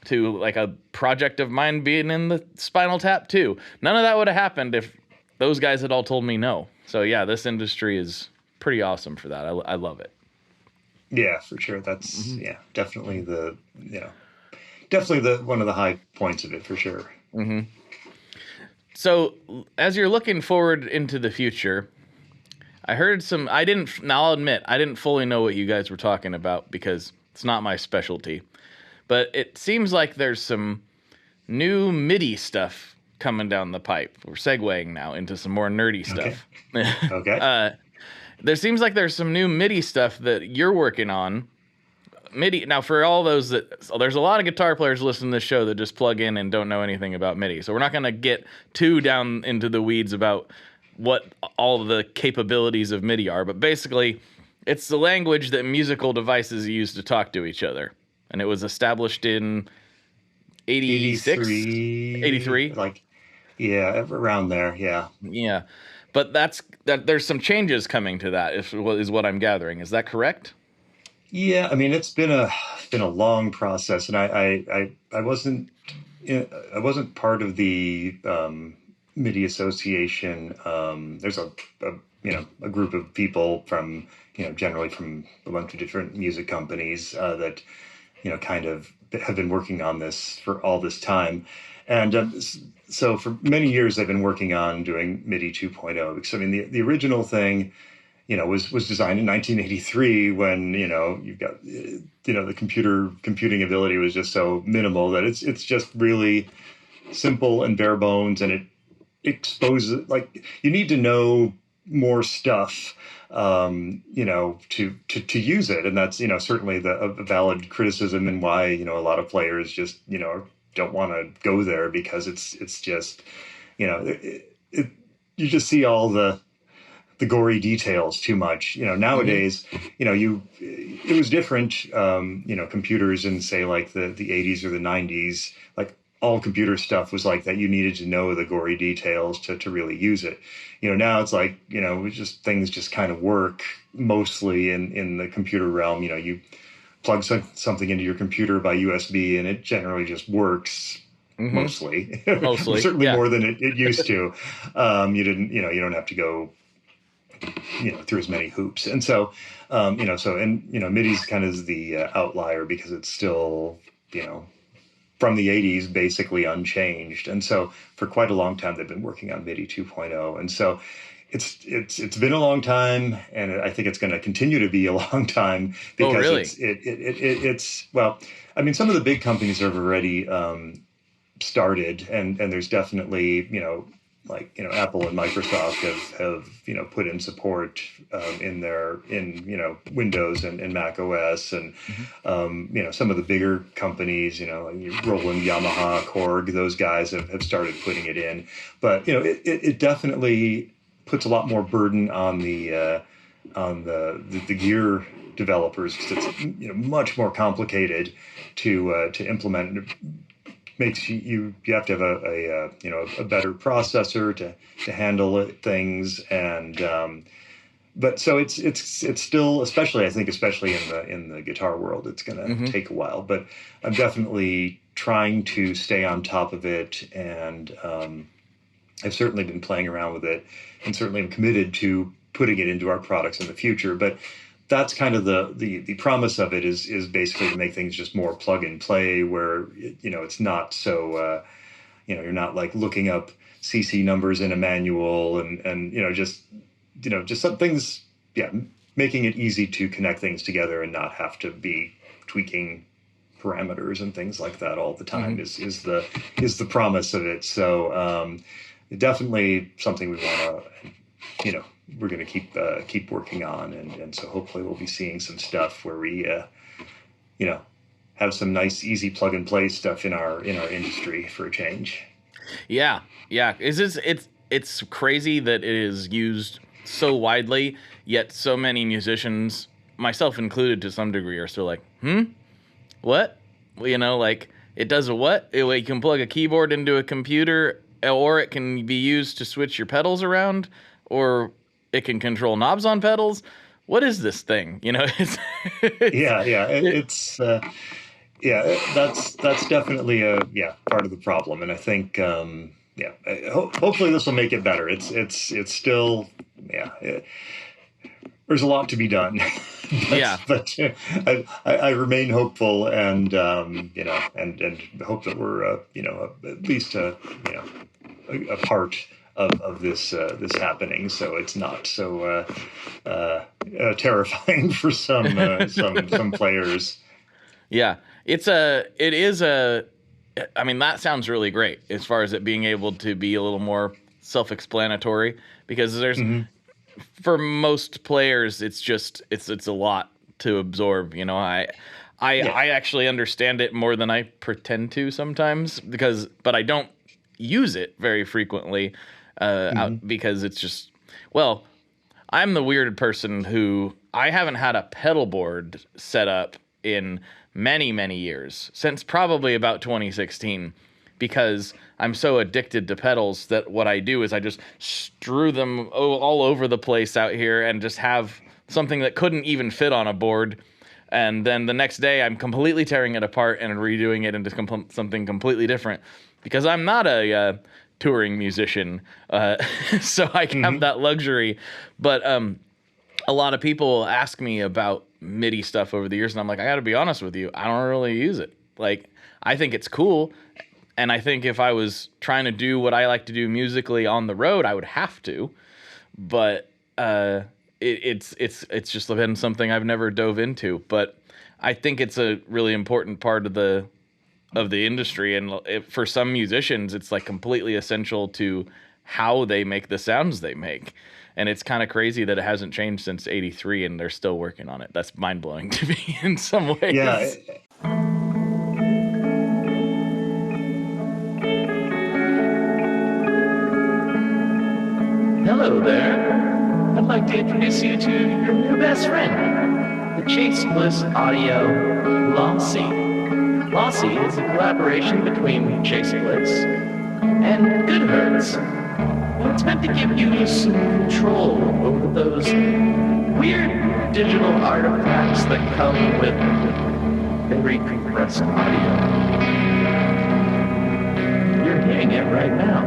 to like a project of mine being in the Spinal Tap too. None of that would have happened if those guys had all told me no. So yeah, this industry is pretty awesome for that. I love it. Yeah, for sure. That's definitely definitely one of the high points of it, for sure. Mm-hmm. So as you're looking forward into the future, I heard I'll admit, I didn't fully know what you guys were talking about because it's not my specialty, but it seems like there's some new MIDI stuff coming down the pipe. We're segueing now into some more nerdy stuff. Okay. There seems like there's some new MIDI stuff that you're working on. MIDI. Now, for all those there's a lot of guitar players listening to this show that just plug in and don't know anything about MIDI. So we're not going to get too down into the weeds about what all of the capabilities of MIDI are. But basically, it's the language that musical devices use to talk to each other. And it was established in 86? 83? Like, yeah, around there, yeah. Yeah. But there's some changes coming to that, is what I'm gathering. Is that correct? Yeah, I mean, it's been a long process, and I wasn't part of the MIDI association. There's a group of people from generally from a bunch of different music companies that kind of have been working on this for all this time, and so for many years they've been working on doing MIDI 2.0. Because I mean, the original thing was designed in 1983 when you've got the computing ability was just so minimal that it's just really simple and bare bones, and it exposes, like, you need to know more stuff to use it, and that's certainly a valid criticism, and why a lot of players just don't want to go there, because it's just you just see all the gory details too much. Nowadays, it was different. Computers in, say, like the 80s or the 90s, like all computer stuff was like that. You needed to know the gory details to really use it. Now it's like, things just kind of work mostly in the computer realm. You plug something into your computer by USB and it generally just works. Mostly, certainly more than it used to. You don't have to go through as many hoops. And so, MIDI's kind of the outlier, because it's still, from the 80s, basically unchanged. And so for quite a long time, they've been working on MIDI 2.0. And so it's been a long time, and I think it's going to continue to be a long time, because it's well, I mean, some of the big companies have already started, and there's definitely, Apple and Microsoft have put in support in Windows and Mac OS, and some of the bigger companies, Roland, Yamaha, Korg, those guys have started putting it in. But it definitely puts a lot more burden on the gear developers, because it's much more complicated to implement. Makes you have to have a better processor to handle things, and but so it's still, especially in the guitar world, it's going to take a while. But I'm definitely trying to stay on top of it, and I've certainly been playing around with it, and certainly am committed to putting it into our products in the future. But that's kind of the promise of it, is basically to make things just more plug and play, where it's not so you're not like looking up CC numbers in a manual and just just some things, making it easy to connect things together and not have to be tweaking parameters and things like that all the time is the promise of it. So definitely something we want to, we're going to keep working on. And so hopefully we'll be seeing some stuff where we, have some nice, easy plug and play stuff in our industry for a change. Yeah. It's crazy that it is used so widely, yet so many musicians, myself included to some degree, are still like, what? Like, it does a what? You can plug a keyboard into a computer, or it can be used to switch your pedals around, or it can control knobs on pedals. What is this thing? It's that's definitely part of the problem. And I think, hopefully this will make it better. It's still, there's a lot to be done. But I remain hopeful and hope that we're, at least, a part of this happening, so it's not so terrifying for some players. Yeah, I mean, that sounds really great as far as it being able to be a little more self-explanatory, because there's for most players it's a lot to absorb. I actually understand it more than I pretend to sometimes, but I don't use it very frequently because it's just, I'm the weird person who I haven't had a pedal board set up in many, many years, since probably about 2016, because I'm so addicted to pedals that what I do is I just strew them all over the place out here and just have something that couldn't even fit on a board. And then the next day I'm completely tearing it apart and redoing it into something completely different, because I'm not a touring musician, so I can have that luxury. But a lot of people ask me about MIDI stuff over the years, and I'm like, I got to be honest with you, I don't really use it. Like, I think it's cool, and I think if I was trying to do what I like to do musically on the road, I would have to. But it's just been something I've never dove into. But I think it's a really important part of the industry, and for some musicians, it's like completely essential to how they make the sounds they make. And it's kind of crazy that it hasn't changed since '83, and they're still working on it. That's mind-blowing to me in some ways. Yeah. Hello there. I'd like to introduce you to your new best friend, the Chase Bliss Audio Lossy. Lossy is a collaboration between Chase Bliss and Goodhertz. It's meant to give you some control over those weird digital artifacts that come with very compressed audio. You're hearing it right now.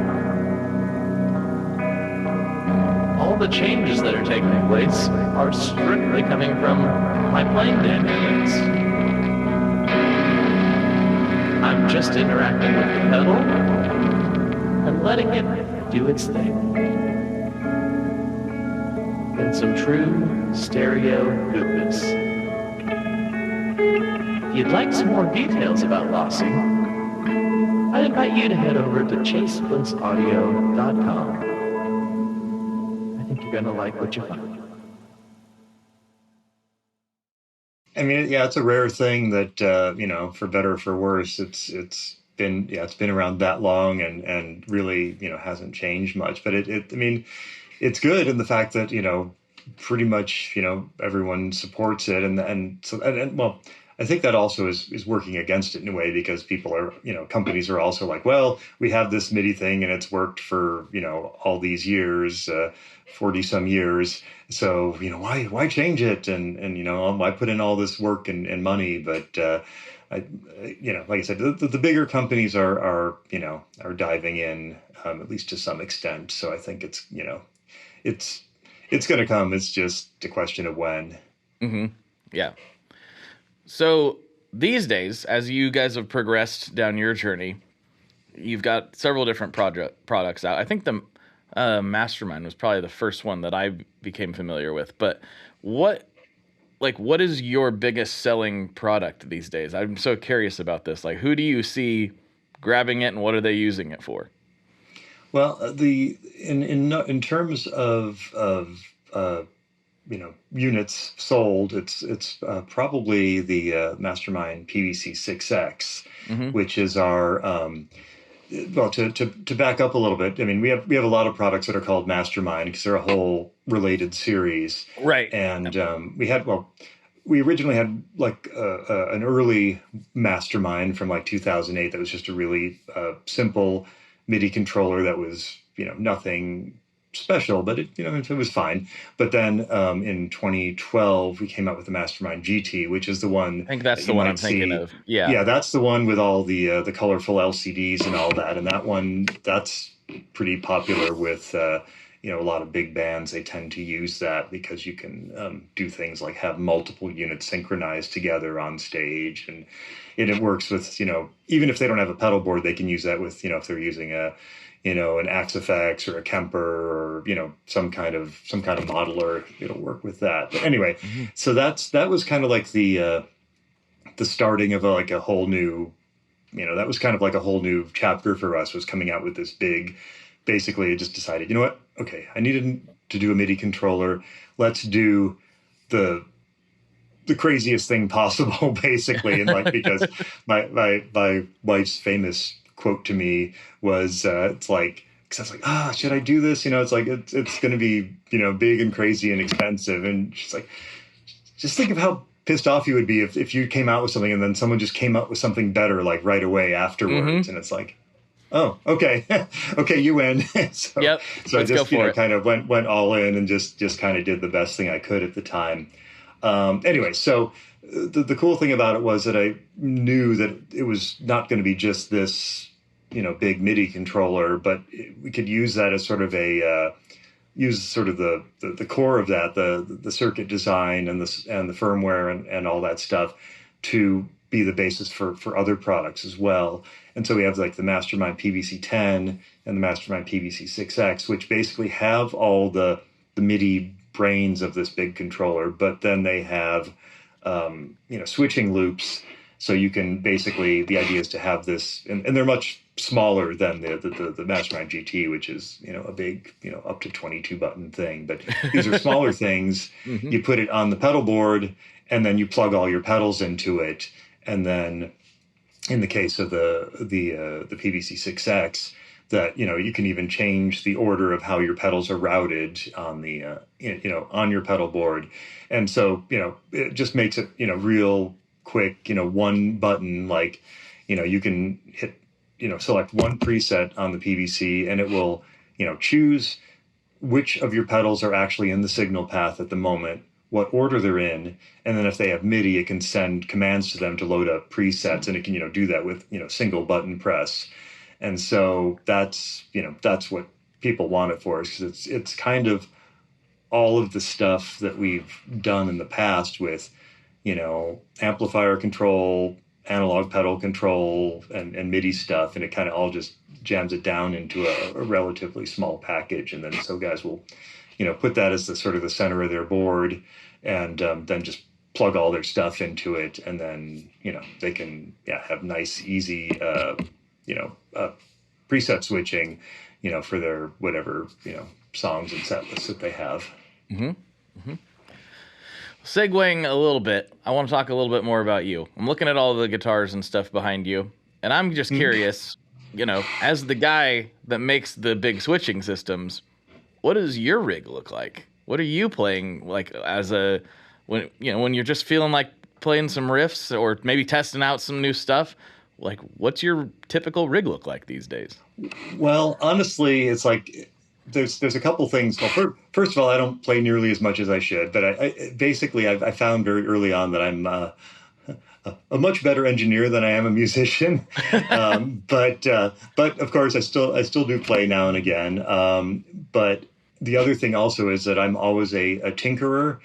All the changes that are taking place are strictly coming from my playing dynamics. I'm just interacting with the pedal and letting it do its thing. In some true stereo goodness. If you'd like some more details about Lossy, I'd invite you to head over to chaseblintsaudio.com. I think you're going to like what you find. I mean, it's a rare thing that, for better or for worse, it's been around that long and really, hasn't changed much. But it's good in the fact that, pretty much, everyone supports it. And I think that also is working against it in a way, because people are, companies are also like, well, we have this MIDI thing and it's worked for, all these years, 40 some years. So, why change it? And why put in all this work and money? But, like I said, the bigger companies are diving in, at least to some extent. So I think it's going to come. It's just a question of when. Mm-hmm. Yeah. So these days, as you guys have progressed down your journey, you've got several different products out. I think the Mastermind was probably the first one that I became familiar with. But what is your biggest selling product these days? I'm so curious about this. Like, who do you see grabbing it, and what are they using it for? Well, in terms of units sold, it's probably the Mastermind PVC6X, which is our well, to back up a little bit. I mean, we have a lot of products that are called Mastermind because they're a whole related series, right? And we originally had like an early Mastermind from like 2008 that was just a really simple MIDI controller that was nothing special, but it was fine. But then in 2012 we came out with the Mastermind GT, which is the one. I think that's the one I'm thinking of. Yeah, that's the one with all the colorful LCDs and all that, and that's pretty popular with a lot of big bands. They tend to use that because you can do things like have multiple units synchronized together on stage, and it works with even if they don't have a pedal board, they can use that with if they're using an Axifex or a Kemper or some kind of modeler, it'll work with that. But anyway, so that was kind of like the starting of a whole new that was kind of like a whole new chapter for us, was coming out with this big. Basically, I just decided, what? Okay, I needed to do a MIDI controller. Let's do the craziest thing possible, basically. And because my wife's famous quote to me was, it's like, because I was like, should I do this? It's like, it's going to be, big and crazy and expensive. And she's like, just think of how pissed off you would be if you came out with something and then someone just came up with something better, like right away afterwards. And it's like, oh, okay. Okay, you win. So I just kind of went all in and just kind of did the best thing I could at the time. Anyway, so the cool thing about it was that I knew that it was not going to be just this, big MIDI controller, but we could use that as sort of the core of that, the circuit design and the firmware and all that stuff to be the basis for other products as well. And so we have like the Mastermind PVC10 and the Mastermind PVC6X, which basically have all the MIDI brains of this big controller, but then they have switching loops. So you can basically, the idea is to have this, and they're much smaller than the Mastermind GT, which is a big up to 22 button thing. But these are smaller things. You put it on the pedal board, and then you plug all your pedals into it. And then, in the case of the PVC6X, that you can even change the order of how your pedals are routed on the on your pedal board, and so it just makes it real quick. One button, like you can hit select one preset on the PVC, and it will choose which of your pedals are actually in the signal path at the moment, what order they're in, and then if they have MIDI, it can send commands to them to load up presets, and it can do that with single button press. And so that's what people want it for, because it's kind of all of the stuff that we've done in the past with amplifier control, analog pedal control, and MIDI stuff, and it kind of all just jams it down into a relatively small package, and then so guys will put that as the sort of the center of their board, and then just plug all their stuff into it, and then they can have nice, easy preset switching, for their whatever songs and set lists that they have. Segueing a little bit, I want to talk a little bit more about you. I'm looking at all the guitars and stuff behind you, and I'm just curious, as the guy that makes the big switching systems, what does your rig look like? What are you playing like when you're just feeling like playing some riffs or maybe testing out some new stuff? Like, what's your typical rig look like these days? Well, honestly, it's like there's a couple things. Well, first of all, I don't play nearly as much as I should, but I found very early on that I'm a much better engineer than I am a musician. But of course, I still do play now and again. But the other thing also is that I'm always a tinkerer.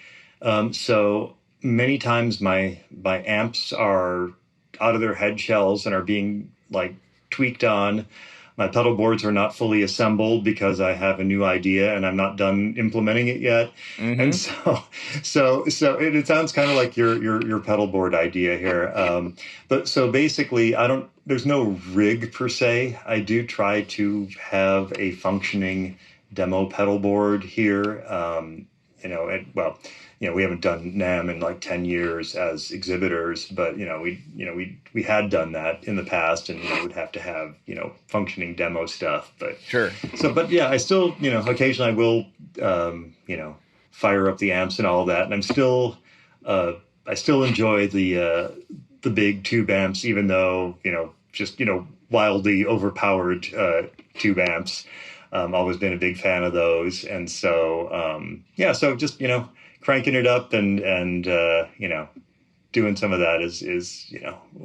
So many times my amps are out of their head shells and are being like tweaked on. my pedal boards are not fully assembled because I have a new idea and I'm not done implementing it yet. Mm-hmm. And so it sounds kind of like your pedal board idea here. But so basically, there's no rig per se. I do try to have a functioning demo pedal board here. We haven't done NAMM in like 10 years as exhibitors, but we had done that in the past, and would have to have functioning demo stuff. But sure. I still occasionally I will fire up the amps and all that, and I still enjoy the big tube amps, even though wildly overpowered tube amps. Always been a big fan of those, and so just cranking it up and doing some of that is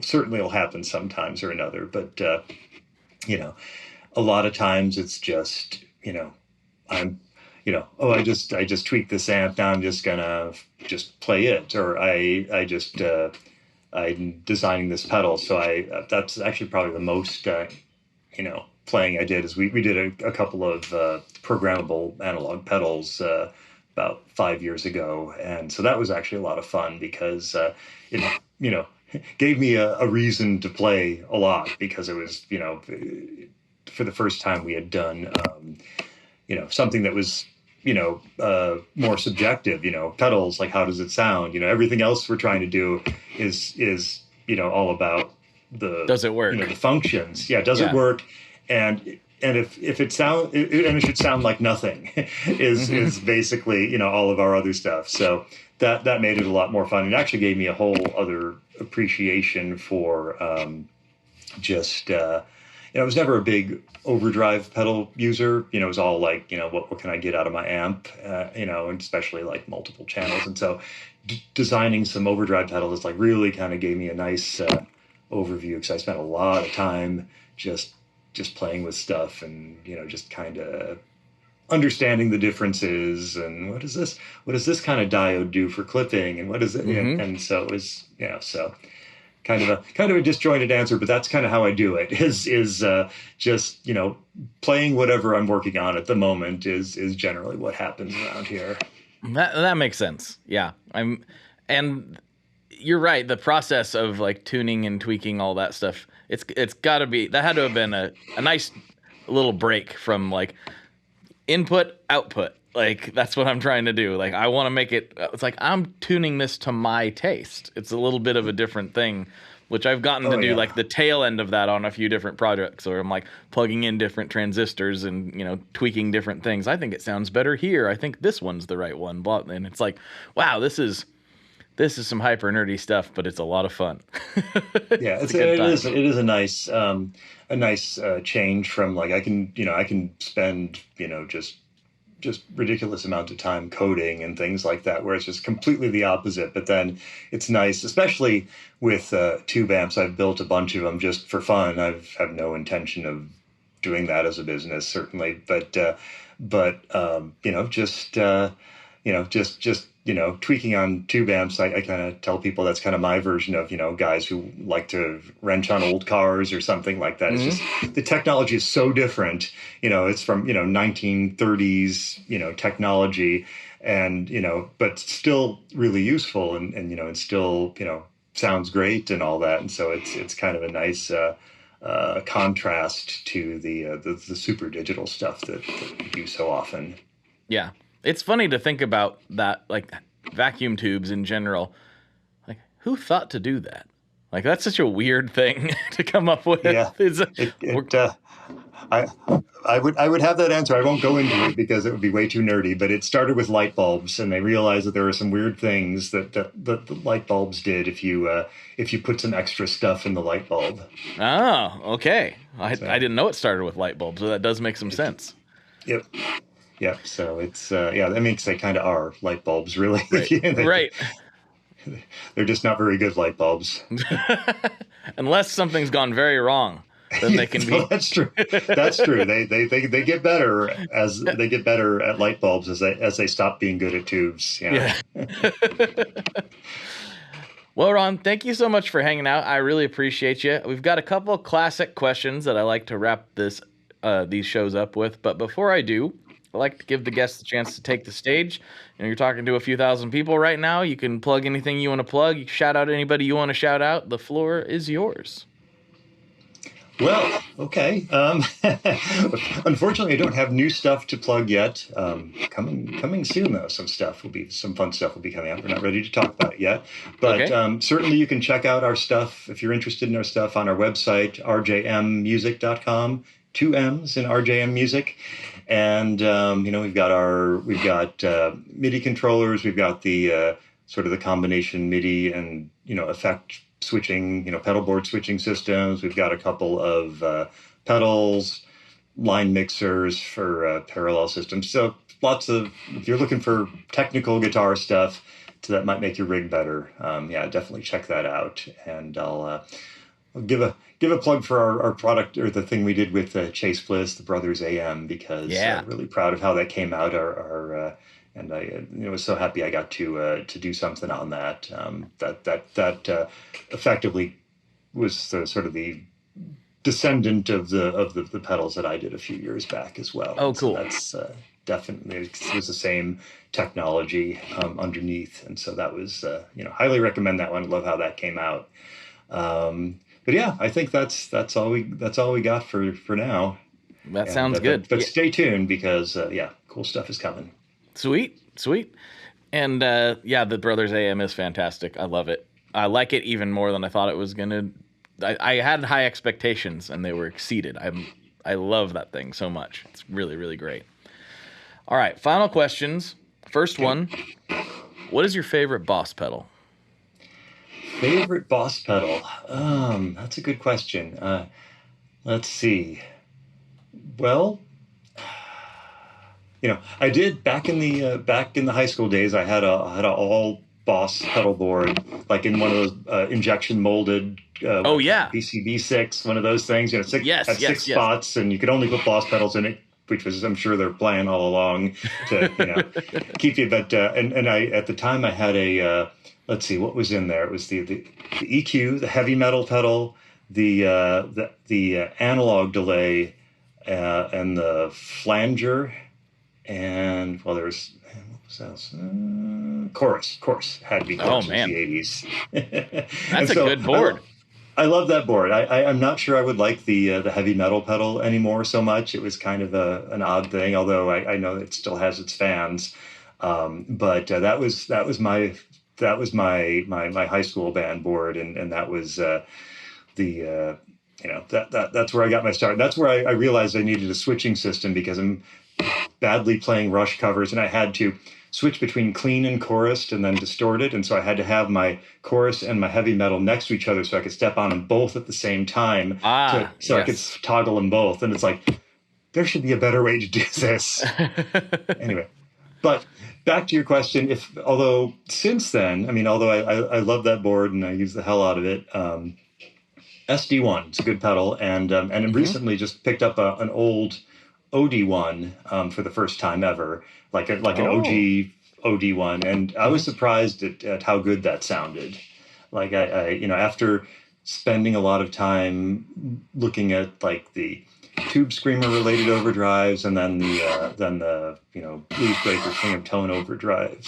certainly will happen sometimes or another, but a lot of times it's just I'm I just tweaked this amp, now I'm just gonna just play it, or I'm designing this pedal, so that's actually probably the most playing I did. Is we did a couple of programmable analog pedals about 5 years ago, and so that was actually a lot of fun because it gave me a reason to play a lot, because it was for the first time we had done something that was more subjective, pedals, like how does it sound, everything else we're trying to do is all about does it work, the functions, does it work, and if it sound, it should sound like nothing is basically all of our other stuff. So that made it a lot more fun. It actually gave me a whole other appreciation for I was never a big overdrive pedal user. It was all like, what can I get out of my amp, and especially like multiple channels. And so designing some overdrive pedals like really kind of gave me a nice overview, because I spent a lot of time just playing with stuff and, just kind of understanding the differences and what does this kind of diode do for clipping, and what is it? Mm-hmm. And so it was, so kind of a disjointed answer, but that's kind of how I do it, is just, playing whatever I'm working on at the moment is generally what happens around here. That makes sense. Yeah. And you're right. The process of like tuning and tweaking all that stuff, it's got to be, that had to have been a nice little break from like input, output. Like, that's what I'm trying to do. Like, I want to make it, it's like I'm tuning this to my taste. It's a little bit of a different thing, which I've gotten to do like the tail end of that on a few different projects, where I'm like plugging in different transistors and, tweaking different things. I think it sounds better here. I think this one's the right one. Blah. And it's like, wow, this is some hyper nerdy stuff, but it's a lot of fun. Yeah, it is a nice change from like, I can spend, just ridiculous amount of time coding and things like that, where it's just completely the opposite. But then it's nice, especially with tube amps. I've built a bunch of them just for fun. I have no intention of doing that as a business, certainly. But tweaking on tube amps, I kind of tell people that's kind of my version of, guys who like to wrench on old cars or something like that. Mm-hmm. It's just, the technology is so different, it's from, 1930s, technology, and, but still really useful and and still, sounds great and all that. And so it's kind of a nice contrast to the super digital stuff that we do so often. Yeah. It's funny to think about that, like vacuum tubes in general. Like, who thought to do that? Like, that's such a weird thing to come up with. Yeah, I would have that answer. I won't go into it because it would be way too nerdy. But it started with light bulbs, and they realized that there were some weird things that the light bulbs did if you put some extra stuff in the light bulb. Oh, okay. I didn't know it started with light bulbs, so that does make some sense. Yep. Yeah, so it's I mean, 'cause they kind of are light bulbs, really. Right. Right. They're just not very good light bulbs. Unless something's gone very wrong, then they can be. That's true. That's true. They get better as they get better at light bulbs as they stop being good at tubes. Yeah. Well, Ron, thank you so much for hanging out. I really appreciate you. We've got a couple of classic questions that I like to wrap this these shows up with. But before I do, I like to give the guests a chance to take the stage. You're talking to a few thousand people right now. You can plug anything you want to plug. You can shout out anybody you want to shout out. The floor is yours. Well, okay. Unfortunately, I don't have new stuff to plug yet. Coming soon, though. Some fun stuff will be coming out. We're not ready to talk about it yet, but Okay. Certainly you can check out our stuff if you're interested in our stuff on our website, rjmmusic.com. 2 M's in RJM Music, and we've got MIDI controllers. We've got the sort of the combination MIDI and effect switching, pedalboard switching systems. We've got a couple of pedals, line mixers for parallel systems. So if you're looking for technical guitar stuff, so that might make your rig better, definitely check that out. And I'll give a plug for our product, or the thing we did with Chase Bliss, the Brothers AM, because I'm really proud of how that came out. And I was so happy I got to do something on that. That effectively was the sort of the descendant of the pedals that I did a few years back as well. Oh, cool. So that's definitely, it was the same technology underneath, and so that was highly recommend that one. Love how that came out. But yeah, I think that's all we got for now. That sounds good. But stay tuned, because cool stuff is coming. Sweet. And the Brothers AM is fantastic. I love it. I like it even more than I thought it was gonna. I had high expectations and they were exceeded. I love that thing so much. It's really, really great. All right, final questions. First one, what is your favorite Boss pedal? Favorite Boss pedal? That's a good question. Let's see. Well, I did back in the high school days. I had a all Boss pedal board, like in one of those injection molded. PCB 6, one of those things. Six spots, and you could only put Boss pedals in it, which was, I'm sure, their plan all along to keep you. But and I, at the time, I had a let's see what was in there. It was the EQ, the heavy metal pedal, the analog delay, and the flanger, and there's what was else? Chorus had to be chorus. Oh man, the 80s. That's a good board. I love that board. I'm not sure I would like the heavy metal pedal anymore so much. It was kind of an odd thing, although I know it still has its fans. But that was my high school band board, and that was that's where I got my start. That's where I realized I needed a switching system, because I'm badly playing Rush covers, and I had to switch between clean and chorused and then distorted. And so I had to have my chorus and my heavy metal next to each other so I could step on them both at the same time. I could toggle them both. And it's like, there should be a better way to do this. Anyway, but back to your question. Although since then, I love that board and I use the hell out of it. SD1 is a good pedal. And recently just picked up an old OD1 for the first time ever, like an OG OD1, and I was surprised at how good that sounded. Like I after spending a lot of time looking at like the Tube Screamer related overdrives, and then the Blues Breaker King of Tone overdrives,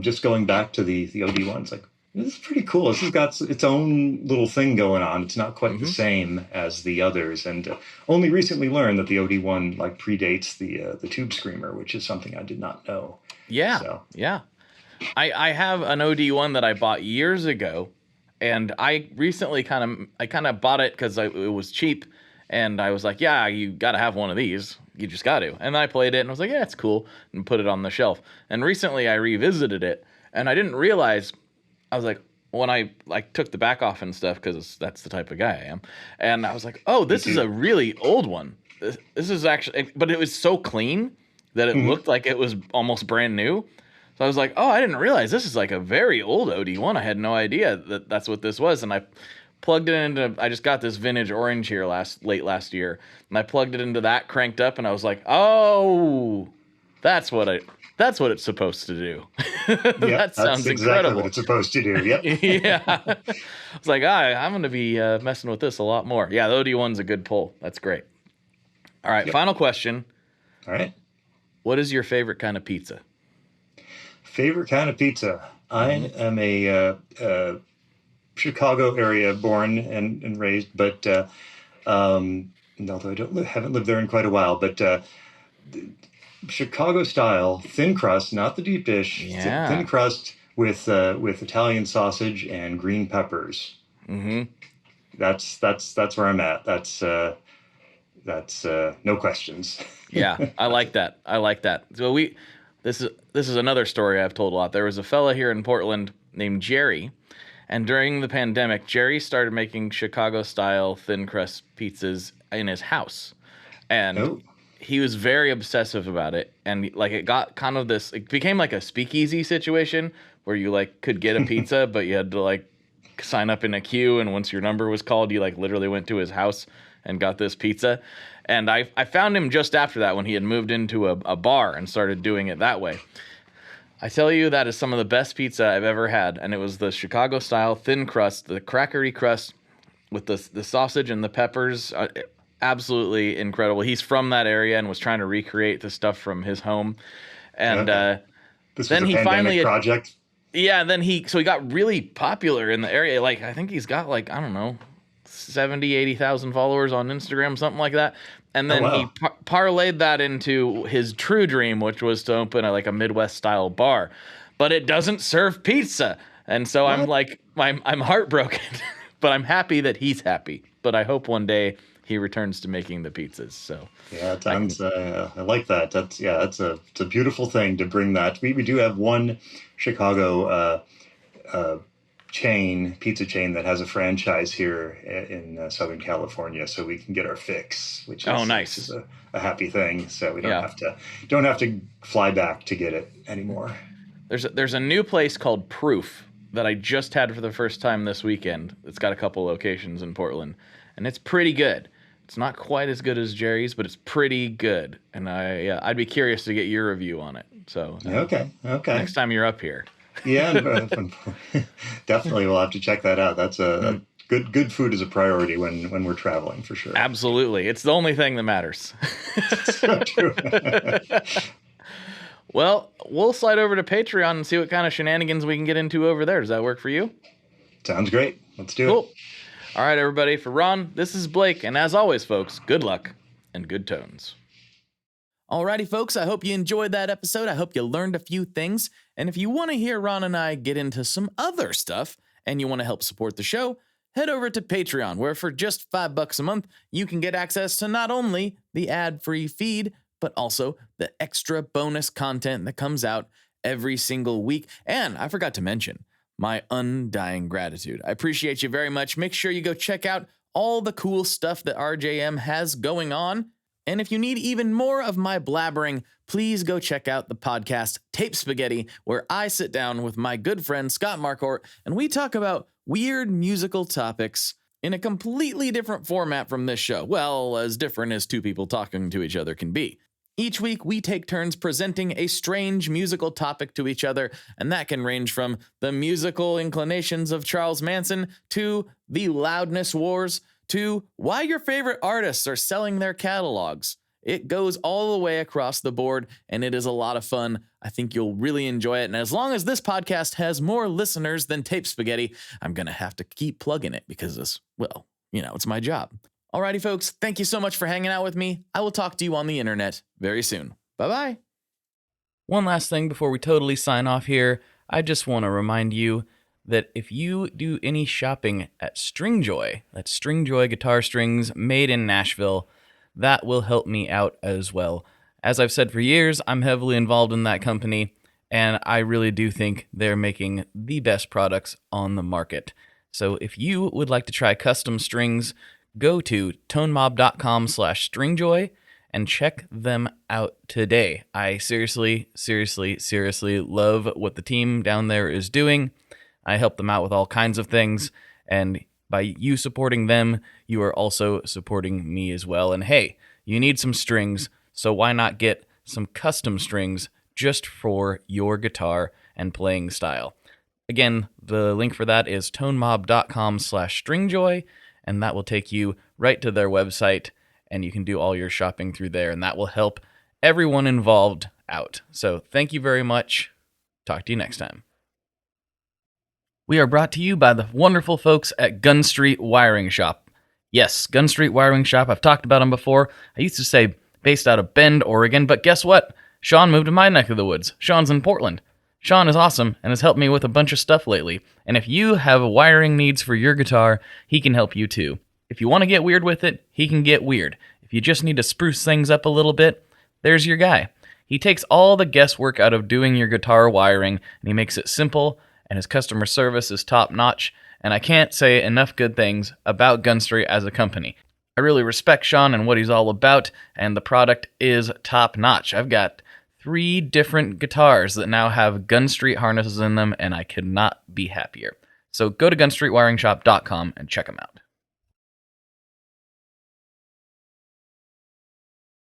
just going back to the OD1's like, this is pretty cool. This has got its own little thing going on. It's not quite the same as the others, and only recently learned that the OD1 predates the Tube Screamer, which is something I did not know. Yeah. I have an OD1 that I bought years ago, and I recently kind of bought it because it was cheap, and I was like, yeah, you got to have one of these. You just got to. And I played it, and I was like, yeah, it's cool, and put it on the shelf. And recently I revisited it, and I didn't realize. I was like, when I took the back off and stuff, because that's the type of guy I am, and I was like, oh, this is a really old one. This is actually, but it was so clean that it looked like it was almost brand new. So I was like, oh, I didn't realize this is like a very old OD1. I had no idea that that's what this was, and I plugged it into. I just got this vintage orange here late last year, and I plugged it into that, cranked up, and I was like, oh, that's what it's supposed to do. That sounds exactly incredible. What it's supposed to do. Yep. Yeah. I was like, I'm going to be messing with this a lot more. Yeah, the OD1's a good pull. That's great. All right, final question. All right. What is your favorite kind of pizza? Favorite kind of pizza? I am a Chicago area born and raised, but although I haven't lived there in quite a while, but Chicago style, thin crust, not the deep dish, thin crust with Italian sausage and green peppers. Mm-hmm. That's where I'm at. That's no questions. Yeah, I like that. So this is another story I've told a lot. There was a fella here in Portland named Jerry, and during the pandemic, Jerry started making Chicago-style thin crust pizzas in his house, and he was very obsessive about it. And like it got kind of this, it became like a speakeasy situation where you like could get a pizza, but you had to like sign up in a queue, and once your number was called, you like literally went to his house and got this pizza. And I found him just after that when he had moved into a bar and started doing it that way. I tell you, that is some of the best pizza I've ever had, and it was the Chicago-style thin crust, the crackery crust with the sausage and the peppers. Absolutely incredible. He's from that area and was trying to recreate the stuff from his home. And this was then a pandemic project. Yeah, then he got really popular in the area. Like, I think he's got like, I don't know, 70, 80,000 followers on Instagram, something like that. And then he parlayed that into his true dream, which was to open a Midwest style bar, but it doesn't serve pizza. And so I'm like, I'm heartbroken, but I'm happy that he's happy. But I hope one day he returns to making the pizzas. So yeah, it sounds, I like that. It's a beautiful thing to bring that. We do have one Chicago pizza chain that has a franchise here in Southern California, so we can get our fix, which is, nice. Is a happy thing. So we don't have to fly back to get it anymore. There's a new place called Proof that I just had for the first time this weekend. It's got a couple locations in Portland, and it's pretty good. It's not quite as good as Jerry's, but it's pretty good. And I'd be curious to get your review on it. So okay. Next time you're up here. Yeah, definitely we'll have to check that out. That's a good food is a priority when we're traveling, for sure. Absolutely. It's the only thing that matters. So true. Well, we'll slide over to Patreon and see what kind of shenanigans we can get into over there. Does that work for you? Sounds great. Let's do Cool. it. All right, everybody. For Ron, this is Blake. And as always, folks, good luck and good tones. Alrighty, folks, I hope you enjoyed that episode. I hope you learned a few things. And if you want to hear Ron and I get into some other stuff and you want to help support the show, head over to Patreon, where for just $5 a month, you can get access to not only the ad-free feed, but also the extra bonus content that comes out every single week. And I forgot to mention my undying gratitude. I appreciate you very much. Make sure you go check out all the cool stuff that RJM has going on. And if you need even more of my blabbering, please go check out the podcast Tape Spaghetti, where I sit down with my good friend Scott Marquardt, and we talk about weird musical topics in a completely different format from this show. Well, as different as two people talking to each other can be. Each week, we take turns presenting a strange musical topic to each other, and that can range from the musical inclinations of Charles Manson to the loudness wars to why your favorite artists are selling their catalogs. It goes all the way across the board, and it is a lot of fun. I think you'll really enjoy it. And as long as this podcast has more listeners than Tape Spaghetti, I'm going to have to keep plugging it because it's my job. Alrighty, folks, thank you so much for hanging out with me. I will talk to you on the internet very soon. Bye-bye. One last thing before we totally sign off here. I just want to remind you that if you do any shopping at Stringjoy, that's Stringjoy guitar strings made in Nashville, that will help me out as well. As I've said for years, I'm heavily involved in that company, and I really do think they're making the best products on the market. So if you would like to try custom strings, go to tonemob.com/stringjoy and check them out today. I seriously love what the team down there is doing. I help them out with all kinds of things, and by you supporting them, you are also supporting me as well. And hey, you need some strings, so why not get some custom strings just for your guitar and playing style? Again, the link for that is tonemob.com/stringjoy, and that will take you right to their website. and you can do all your shopping through there, and that will help everyone involved out. So thank you very much. Talk to you next time. We are brought to you by the wonderful folks at Gun Street Wiring Shop. Yes, Gun Street Wiring Shop. I've talked about them before. I used to say based out of Bend, Oregon, but guess what? Sean moved to my neck of the woods. Sean's in Portland. Sean is awesome and has helped me with a bunch of stuff lately. And if you have wiring needs for your guitar, he can help you too. If you want to get weird with it, he can get weird. If you just need to spruce things up a little bit, there's your guy. He takes all the guesswork out of doing your guitar wiring, and he makes it simple, and his customer service is top-notch, and I can't say enough good things about Gun Street as a company. I really respect Sean and what he's all about, and the product is top-notch. I've got 3 different guitars that now have Gun Street harnesses in them, and I could not be happier. So go to gunstreetwiringshop.com and check them out.